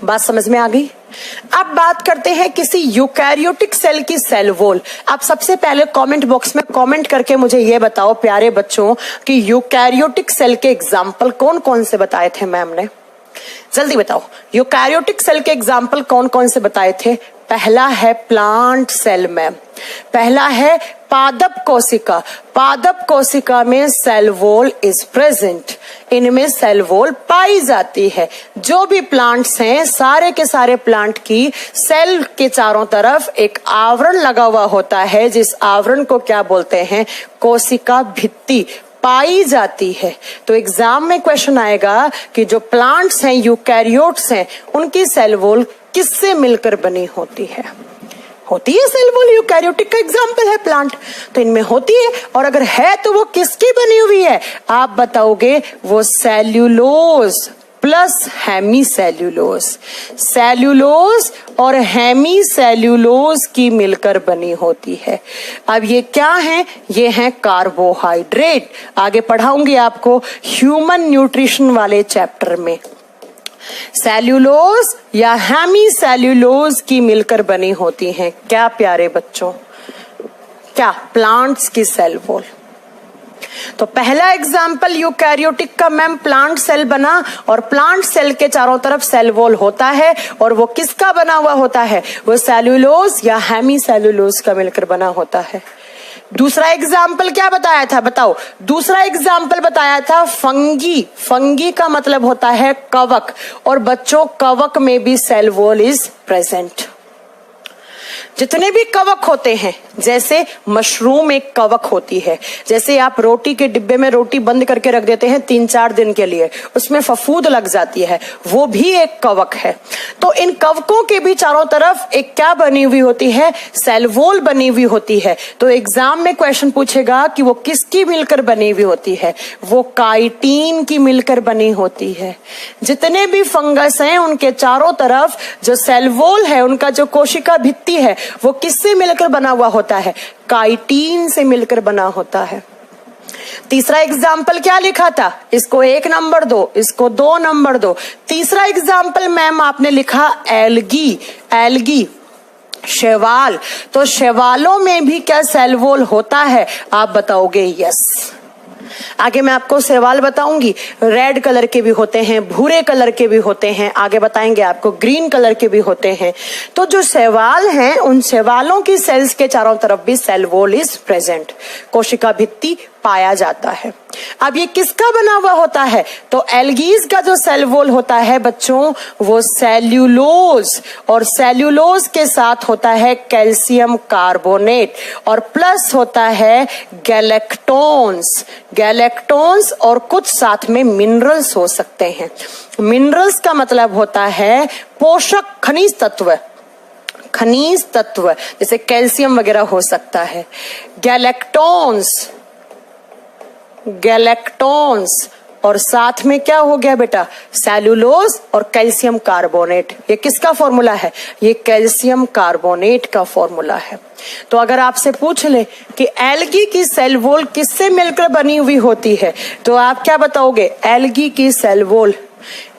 बात समझ में आ गई? अब बात करते हैं किसी यूकैरियोटिक सेल की सेल वॉल। आप सबसे पहले कमेंट बॉक्स में कमेंट करके मुझे ये बताओ प्यारे बच्चों कि यूकैरियोटिक सेल के एग्जाम्पल कौन कौन से बताए थे मैम ने? जल्दी बताओ, यूकैरियोटिक सेल के एग्जाम्पल कौन कौन से बताए थे? पहला है प्लांट सेल में, पहला है पादप कोशिका। पादप कोशिका में सेल वॉल इज प्रेजेंट, इनमें सेल वॉल पाई जाती है। जो भी प्लांट्स हैं, सारे के सारे प्लांट की सेल के चारों तरफ एक आवरण लगा हुआ होता है, जिस आवरण को क्या बोलते हैं? कोशिका भित्ति पाई जाती है। तो एग्जाम में क्वेश्चन आएगा कि जो प्लांट्स हैं, यूकैरियोट्स हैं, उनकी सेल वॉल किससे मिलकर बनी होती है? होती है सेल वॉल। यूकैरियोटिक का एग्जाम्पल है प्लांट, तो इनमें होती है, और अगर है तो वो किसकी बनी हुई है? आप बताओगे वो cellulose plus hemicellulose, cellulose और हेमी सेल्यूलोज की मिलकर बनी होती है। अब ये क्या है? ये हैं कार्बोहाइड्रेट। आगे पढ़ाऊंगी आपको ह्यूमन न्यूट्रिशन वाले चैप्टर में। सेल्यूलोज या हेमी सेल्यूलोज की मिलकर बनी होती हैं क्या प्यारे बच्चों? क्या? प्लांट्स की सेल वॉल। तो पहला एग्जाम्पल यूकैरियोटिक का मैम प्लांट सेल बना, और प्लांट सेल के चारों तरफ सेल वॉल होता है, और वो किसका बना हुआ होता है? वो सेल्यूलोज या हेमी सेल्यूलोज का मिलकर बना होता है। दूसरा एग्जाम्पल क्या बताया था, बताओ। दूसरा एग्जाम्पल बताया था फंगी। फंगी का मतलब होता है कवक, और बच्चों कवक में भी सेल वॉल इज प्रेजेंट। जितने भी कवक होते हैं, जैसे मशरूम एक कवक होती है, जैसे आप रोटी के डिब्बे में रोटी बंद करके रख देते हैं 3-4 दिन के लिए, उसमें फफूंद लग जाती है, वो भी एक कवक है। तो इन कवकों के भी चारों तरफ एक क्या बनी हुई होती है, सेल वॉल बनी हुई होती है। तो एग्जाम में क्वेश्चन पूछेगा कि वो किसकी मिलकर बनी हुई होती है, वो काइटिन की मिलकर बनी होती है। जितने भी फंगस हैं उनके चारों तरफ जो सेल वॉल है, उनका जो कोशिका भित्ति है, वो किससे मिलकर बना हुआ होता है, काइटिन से मिलकर बना होता है। तीसरा एग्जाम्पल क्या लिखा था, इसको 1 नंबर दो, इसको 2 नंबर दो। तीसरा एग्जाम्पल मैम आपने लिखा एल्गी। एल्गी शैवाल। तो शैवालों में भी क्या सेल वॉल होता है, आप बताओगे यस। आगे मैं आपको शैवाल बताऊंगी, रेड कलर के भी होते हैं, भूरे कलर के भी होते हैं, आगे बताएंगे आपको ग्रीन कलर के भी होते हैं। तो जो शैवाल हैं, उन शैवालों की सेल्स के चारों तरफ भी सेल वॉल इज प्रेजेंट, कोशिका भित्ति पाया जाता है। अब ये किसका बना हुआ होता है, तो एल्गीज का जो सेल वॉल होता है बच्चों, वो सेल्यूलोज, और सेल्यूलोज के साथ होता है कैल्शियम कार्बोनेट, और प्लस होता है गैलेक्टोन्स। गैलेक्टोन्स और कुछ साथ में मिनरल्स हो सकते हैं। मिनरल्स का मतलब होता है पोषक खनिज तत्व, खनिज तत्व जैसे कैल्शियम वगैरह हो सकता है। गैलेक्टोन्स, गैलेक्टोन्स और साथ में क्या हो गया बेटा, सेल्यूलोज और कैल्शियम कार्बोनेट। ये किसका फॉर्मूला है, ये कैल्शियम कार्बोनेट का फॉर्मूला है। तो अगर आपसे पूछ ले कि एल्गी की सेल वॉल किससे मिलकर बनी हुई होती है, तो आप क्या बताओगे, एल्गी की cell wall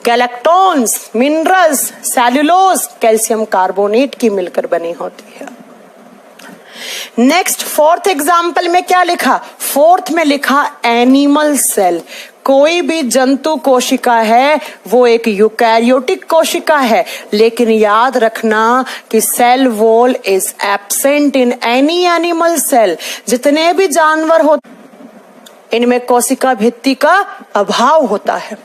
galactans, minerals, cellulose, calcium carbonate की मिलकर बनी होती है। नेक्स्ट 4th एग्जाम्पल में क्या लिखा, 4th में लिखा एनिमल सेल। कोई भी जंतु कोशिका है वो एक यूकैरियोटिक कोशिका है, लेकिन याद रखना कि cell wall is absent in any animal cell. जितने भी जानवर होते इनमें कोशिका भित्ति का अभाव होता है।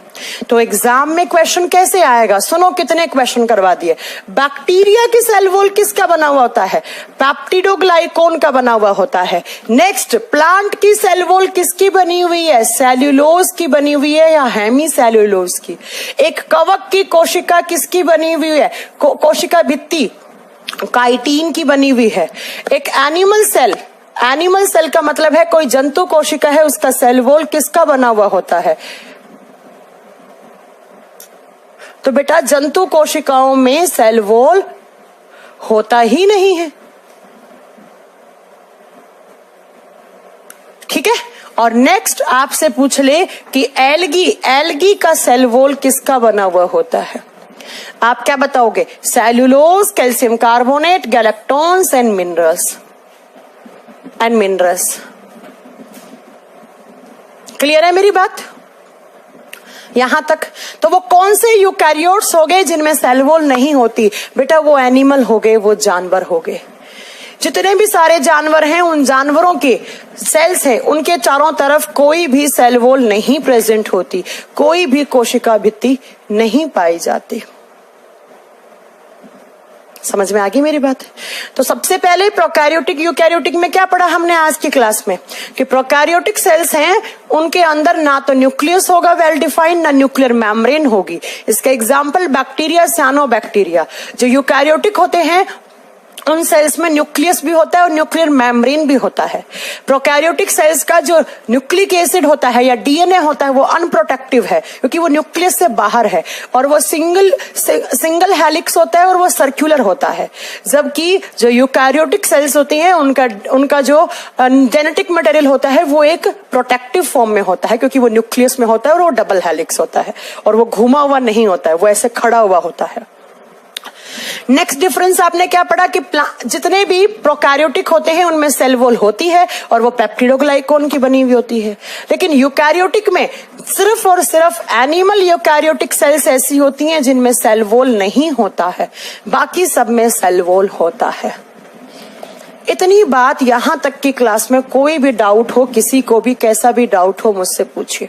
तो एग्जाम में क्वेश्चन कैसे आएगा, सुनो कितने क्वेश्चन करवा दिए। बैक्टीरिया की सेल वॉल किसका बना हुआ होता है, पेप्टिडोग्लाइकोन का बना हुआ होता है। नेक्स्ट, प्लांट की सेल वॉल किसकी बनी हुई है, सेल्यूलोज की बनी हुई है या हेमी सेल्यूलोज की। एक कवक की कोशिका किसकी बनी हुई है, कोशिका भित्ति काइटिन की बनी हुई है। एक एनिमल सेल, एनिमल सेल का मतलब है कोई जंतु कोशिका है, उसका सेल वॉल किसका बना हुआ होता है। तो बेटा जंतु कोशिकाओं में सेल वॉल होता ही नहीं है, ठीक है। और नेक्स्ट आपसे पूछ ले कि एल्गी, एल्गी का सेल वॉल किसका बना हुआ होता है, आप क्या बताओगे, cellulose, calcium carbonate, galactans and minerals, and minerals. Clear है मेरी बात यहां तक। तो वो कौन से यूकैरियोट्स हो गए जिनमें सेल वॉल नहीं होती, बेटा वो एनिमल हो गए, वो जानवर हो गए। जितने भी सारे जानवर हैं, उन जानवरों के सेल्स हैं, उनके चारों तरफ कोई भी सेल वॉल नहीं प्रेजेंट होती, कोई भी कोशिका भित्ति नहीं पाई जाती। समझ में आ गई मेरी बात। तो सबसे पहले प्रोकैरियोटिक यूकैरियोटिक में क्या पढ़ा हमने आज की क्लास में, कि प्रोकैरियोटिक सेल्स हैं उनके अंदर ना तो न्यूक्लियस होगा वेल डिफाइंड, ना न्यूक्लियर मेम्ब्रेन होगी। इसका एग्जांपल बैक्टीरिया, साइनोबैक्टीरिया। जो यूकैरियोटिक होते हैं उन सेल्स में न्यूक्लियस भी होता है और न्यूक्लियर मेम्ब्रेन भी होता है। प्रोकैरियोटिक सेल्स का जो न्यूक्लिक एसिड होता है या डीएनए होता है वो अनप्रोटेक्टिव है, क्योंकि वो न्यूक्लियस से बाहर है, और वो सिंगल हेलिक्स होता है और वो सर्कुलर होता है। जबकि जो यूकैरियोटिक सेल्स होती हैं उनका जो जेनेटिक मटेरियल होता है वो एक प्रोटेक्टिव फॉर्म में होता है, क्योंकि वो न्यूक्लियस में होता है और वो डबल हेलिक्स होता है, और वो घुमा हुआ नहीं होता है, वो ऐसे खड़ा हुआ होता है। नेक्स्ट डिफरेंस आपने क्या पढ़ा कि जितने भी प्रोकैरियोटिक होते हैं उनमें सेल वॉल होती है और वो पेप्टिडोग्लाइकोन की बनी हुई होती है। लेकिन यूकैरियोटिक में सिर्फ और सिर्फ एनिमल यूकैरियोटिक सेल्स ऐसी होती हैं जिनमें सेल वॉल नहीं होता है, बाकी सब में सेल वॉल होता है। इतनी बात, यहां तक कि क्लास में कोई भी डाउट हो, किसी को भी कैसा भी डाउट हो, मुझसे पूछिए।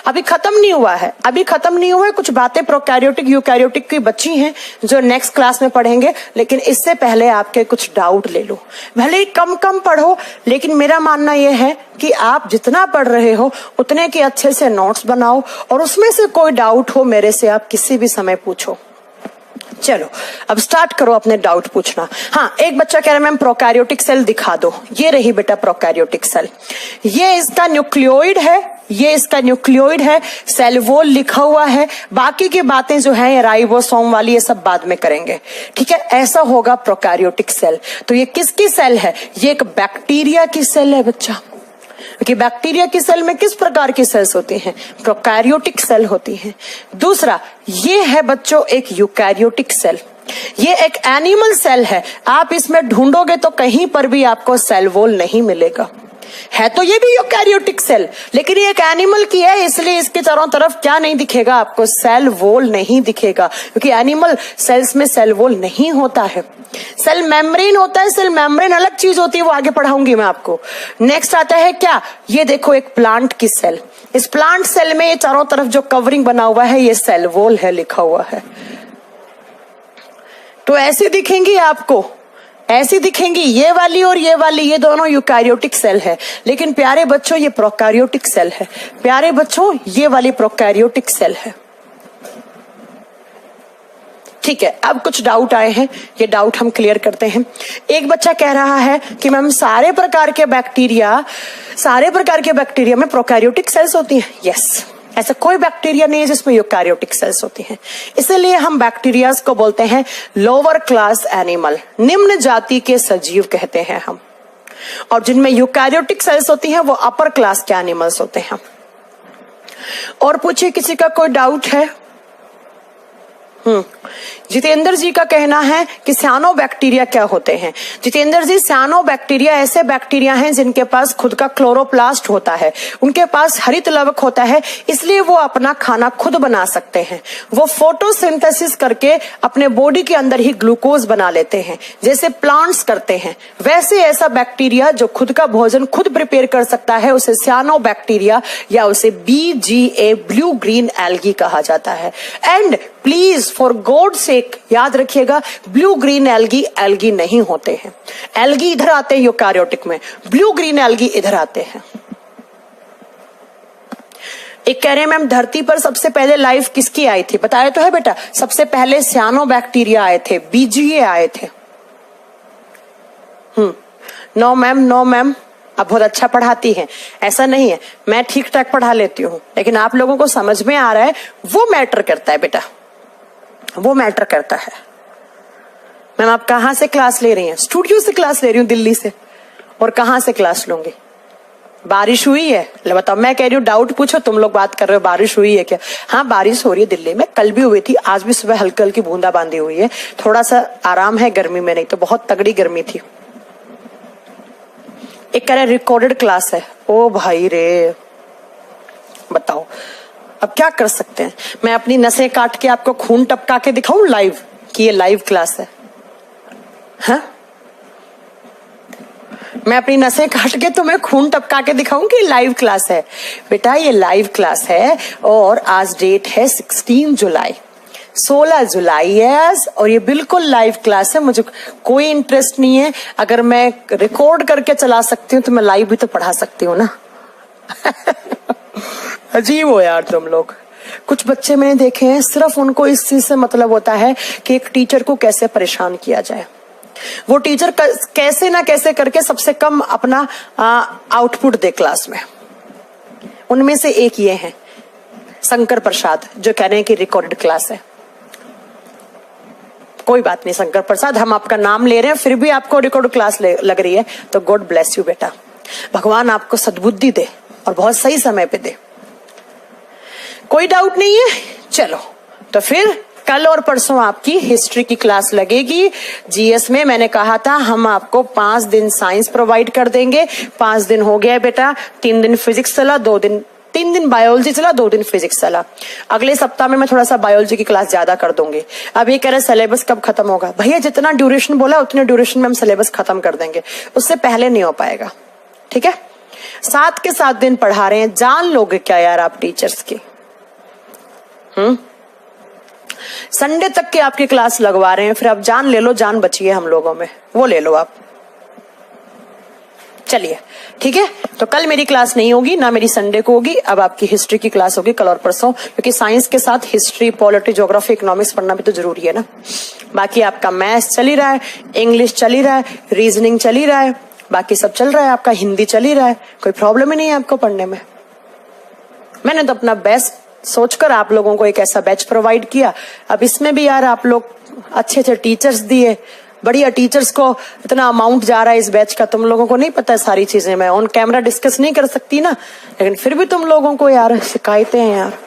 अभी खत्म नहीं हुआ है, कुछ बातें प्रोकैरियोटिक यूकैरियोटिक की बची हैं जो नेक्स्ट क्लास में पढ़ेंगे, लेकिन इससे पहले आपके कुछ डाउट ले लो। भले ही कम कम पढ़ो, लेकिन मेरा मानना यह है कि आप जितना पढ़ रहे हो उतने के अच्छे से नोट्स बनाओ, और उसमें से कोई डाउट हो मेरे से आप किसी भी समय पूछो। चलो अब स्टार्ट करो अपने डाउट पूछना। हाँ, एक बच्चा कह रहा है मैम प्रोकैरियोटिक सेल दिखा दो। ये रही बेटा प्रोकैरियोटिक सेल, ये इसका न्यूक्लियोइड है, सेल वॉल लिखा हुआ है। बाकी की बातें जो है राइबोसोम वाली, ये सब बाद में करेंगे, ठीक है। ऐसा होगा प्रोकैरियोटिक सेल। तो ये किसकी सेल है? ये एक बैक्टीरिया की सेल है बच्चा। कि बैक्टीरिया की सेल में किस प्रकार की सेल्स होती हैं? प्रोकैरियोटिक सेल होती हैं। दूसरा, ये है बच्चों एक यूकैरियोटिक सेल। ये एक एनिमल सेल है। आप इसमें ढूंढोगे तो कहीं पर भी आपको सेल वॉल नहीं मिलेगा। है तो ये भी यूकैरियोटिक सेल, लेकिन ये एक एनिमल की है, इसलिए इसके चारों तरफ क्या नहीं दिखेगा आपको? सेल वॉल नहीं दिखेगा, क्योंकि एनिमल सेल्स में सेल वॉल नहीं होता है। सेल मेम्ब्रेन होता है। सेल मेम्ब्रेन अलग चीज होती है, वो आगे पढ़ाऊंगी मैं आपको। नेक्स्ट आता है क्या? ये देखो एक प्लांट की सेल। इस प्लांट सेल में ये चारों तरफ जो कवरिंग बना हुआ है ये सेल वॉल है, लिखा हुआ है। तो ऐसे दिखेंगी आपको, ऐसी दिखेंगी ये वाली और ये वाली, ये दोनों यूकैरियोटिक सेल है। लेकिन प्यारे बच्चों ये प्रोकैरियोटिक सेल है। प्यारे बच्चों ये वाली प्रोकैरियोटिक सेल है, ठीक है। अब कुछ डाउट आए हैं, ये डाउट हम क्लियर करते हैं। एक बच्चा कह रहा है कि मैम सारे प्रकार के बैक्टीरिया में प्रोकैरियोटिक सेल्स होती हैं। यस, ऐसा कोई बैक्टीरिया नहीं है जिसमें यूकैरियोटिक सेल्स होती हैं। इसलिए हम बैक्टीरियाज को बोलते हैं लोअर क्लास एनिमल, निम्न जाति के सजीव कहते हैं हम। और जिनमें यूकैरियोटिक सेल्स होती हैं वो अपर क्लास के एनिमल्स होते हैं। और पूछिए किसी का कोई डाउट है? जितेंद्र जी का कहना है कि सियानो बैक्टीरिया क्या होते हैं। जितेंद्र जी, सियानो बैक्टीरिया ऐसे बैक्टीरिया हैं जिनके पास खुद का क्लोरोप्लास्ट होता है, उनके पास हरित लवक होता है, इसलिए वो अपना खाना खुद बना सकते हैं। वो फोटोसिंथेसिस करके अपने बॉडी के अंदर ही ग्लूकोज बना लेते हैं, जैसे प्लांट्स करते हैं। वैसे ऐसा बैक्टीरिया जो खुद का भोजन खुद प्रिपेयर कर सकता है उसे सियानो बैक्टीरिया या उसे BGA ब्लू ग्रीन एल्गी कहा जाता है। And please for God sake याद रखिएगा, ब्लू ग्रीन एल्गी नहीं होते हैं। एल्गी इधर आते हैं यूकैरियोटिक में, ब्लू ग्रीन एल्गी इधर आते हैं। एक कह रहे हैं मैम धरती पर सबसे पहले लाइफ किसकी आई थी? बताया तो है बेटा, सबसे पहले सियानो बैक्टीरिया आए थे, BGA आए थे। नो मैम, आप बहुत अच्छा पढ़ाती हैं। ऐसा नहीं है, मैं ठीक ठाक पढ़ा लेती हूँ, लेकिन आप लोगों को समझ में आ रहा है, वो मैटर करता है बेटा, वो मैटर करता है। मैम आप कहाँ से क्लास ले रही हैं? स्टूडियो से क्लास ले रही हूँ, दिल्ली से। और कहाँ से क्लास लूंगी? बारिश हुई है? ले बताओ, मैं कह रही हूँ डाउट पूछो, तुम लोग बात कर रहे हो बारिश हुई है क्या? हाँ बारिश हो रही है दिल्ली में, कल भी हुई थी, आज भी सुबह हल्की हल्की बूंदाबांदी हुई है। थोड़ा सा आराम है गर्मी में, नहीं तो बहुत तगड़ी गर्मी थी। एक कह रहे रिकॉर्डेड क्लास है। ओ भाई रे, बताओ अब क्या कर सकते हैं? मैं अपनी नसें काट के आपको खून टपका के दिखाऊं लाइव कि ये लाइव क्लास है? हाँ, मैं अपनी नसें काट के तुम्हें खून टपका के दिखाऊं कि लाइव क्लास है? बेटा ये लाइव क्लास है, और आज डेट है 16 जुलाई, 16 जुलाई है आज, और ये बिल्कुल लाइव क्लास है। मुझे कोई इंटरेस्ट नहीं है, अगर मैं रिकॉर्ड करके चला सकती हूँ तो मैं लाइव भी तो पढ़ा सकती हूँ ना। अजीब हो यार तुम लोग। कुछ बच्चे मैंने देखे हैं, सिर्फ उनको इस चीज से मतलब होता है कि एक टीचर को कैसे परेशान किया जाए। वो टीचर कैसे ना कैसे करके सबसे कम अपना आउटपुट दे क्लास में। उनमें से एक ये है शंकर प्रसाद, जो कह रहे हैं कि रिकॉर्डेड क्लास है। कोई बात नहीं शंकर प्रसाद, हम आपका नाम ले रहे हैं, फिर भी आपको रिकॉर्ड क्लास लग रही है, तो गॉड ब्लेस यू बेटा। भगवान आपको सद्बुद्धि दे और बहुत सही समय पे दे। कोई डाउट नहीं है? चलो तो फिर कल और परसों आपकी हिस्ट्री की क्लास लगेगी। जीएस में मैंने कहा था हम आपको 5 दिन साइंस प्रोवाइड कर देंगे। 5 दिन हो गया बेटा, 3 दिन फिजिक्स चला, 2 दिन 3 दिन बायोलॉजी चला, 2 दिन फिजिक्स चला। अगले सप्ताह में मैं थोड़ा सा बायोलॉजी की क्लास ज्यादा कर दूंगी। अब ये कह रहे सिलेबस कब खत्म होगा? भैया जितना ड्यूरेशन बोला उतने ड्यूरेशन में हम सिलेबस खत्म कर देंगे, उससे पहले नहीं हो पाएगा। ठीक है, 7 के 7 दिन पढ़ा रहे हैं, जान लोगे क्या यार आप टीचर्स की? संडे तक की आपकी क्लास लगवा रहे हैं, फिर आप जान ले लो, जान बची है हम लोगों में, वो ले लो आप। चलिए ठीक है, तो कल मेरी क्लास नहीं होगी, ना मेरी संडे को होगी। अब आपकी हिस्ट्री की क्लास होगी कल और परसों, क्योंकि साइंस के साथ हिस्ट्री, पॉलिटी, ज्योग्राफी, इकोनॉमिक्स पढ़ना भी तो जरूरी है ना। बाकी आपका मैथ्स चल ही रहा है, इंग्लिश चल ही रहा है, रीजनिंग चल ही रहा है, बाकी सब चल रहा है, आपका हिंदी चल ही रहा है, कोई प्रॉब्लम ही नहीं है आपको पढ़ने में। मैंने तो अपना बेस्ट सोचकर आप लोगों को एक ऐसा बैच प्रोवाइड किया। अब इसमें भी यार आप लोग अच्छे अच्छे टीचर्स दिए, बढ़िया टीचर्स को इतना अमाउंट जा रहा है इस बैच का, तुम लोगों को नहीं पता है सारी चीजें। मैं ऑन कैमरा डिस्कस नहीं कर सकती ना, लेकिन फिर भी तुम लोगों को यार शिकायतें हैं यार।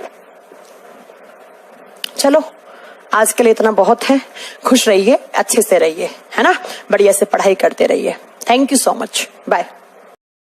चलो आज के लिए इतना बहुत है, खुश रहिए, अच्छे से रहिए, है ना, बढ़िया से पढ़ाई करते रहिए। Thank you so much, bye.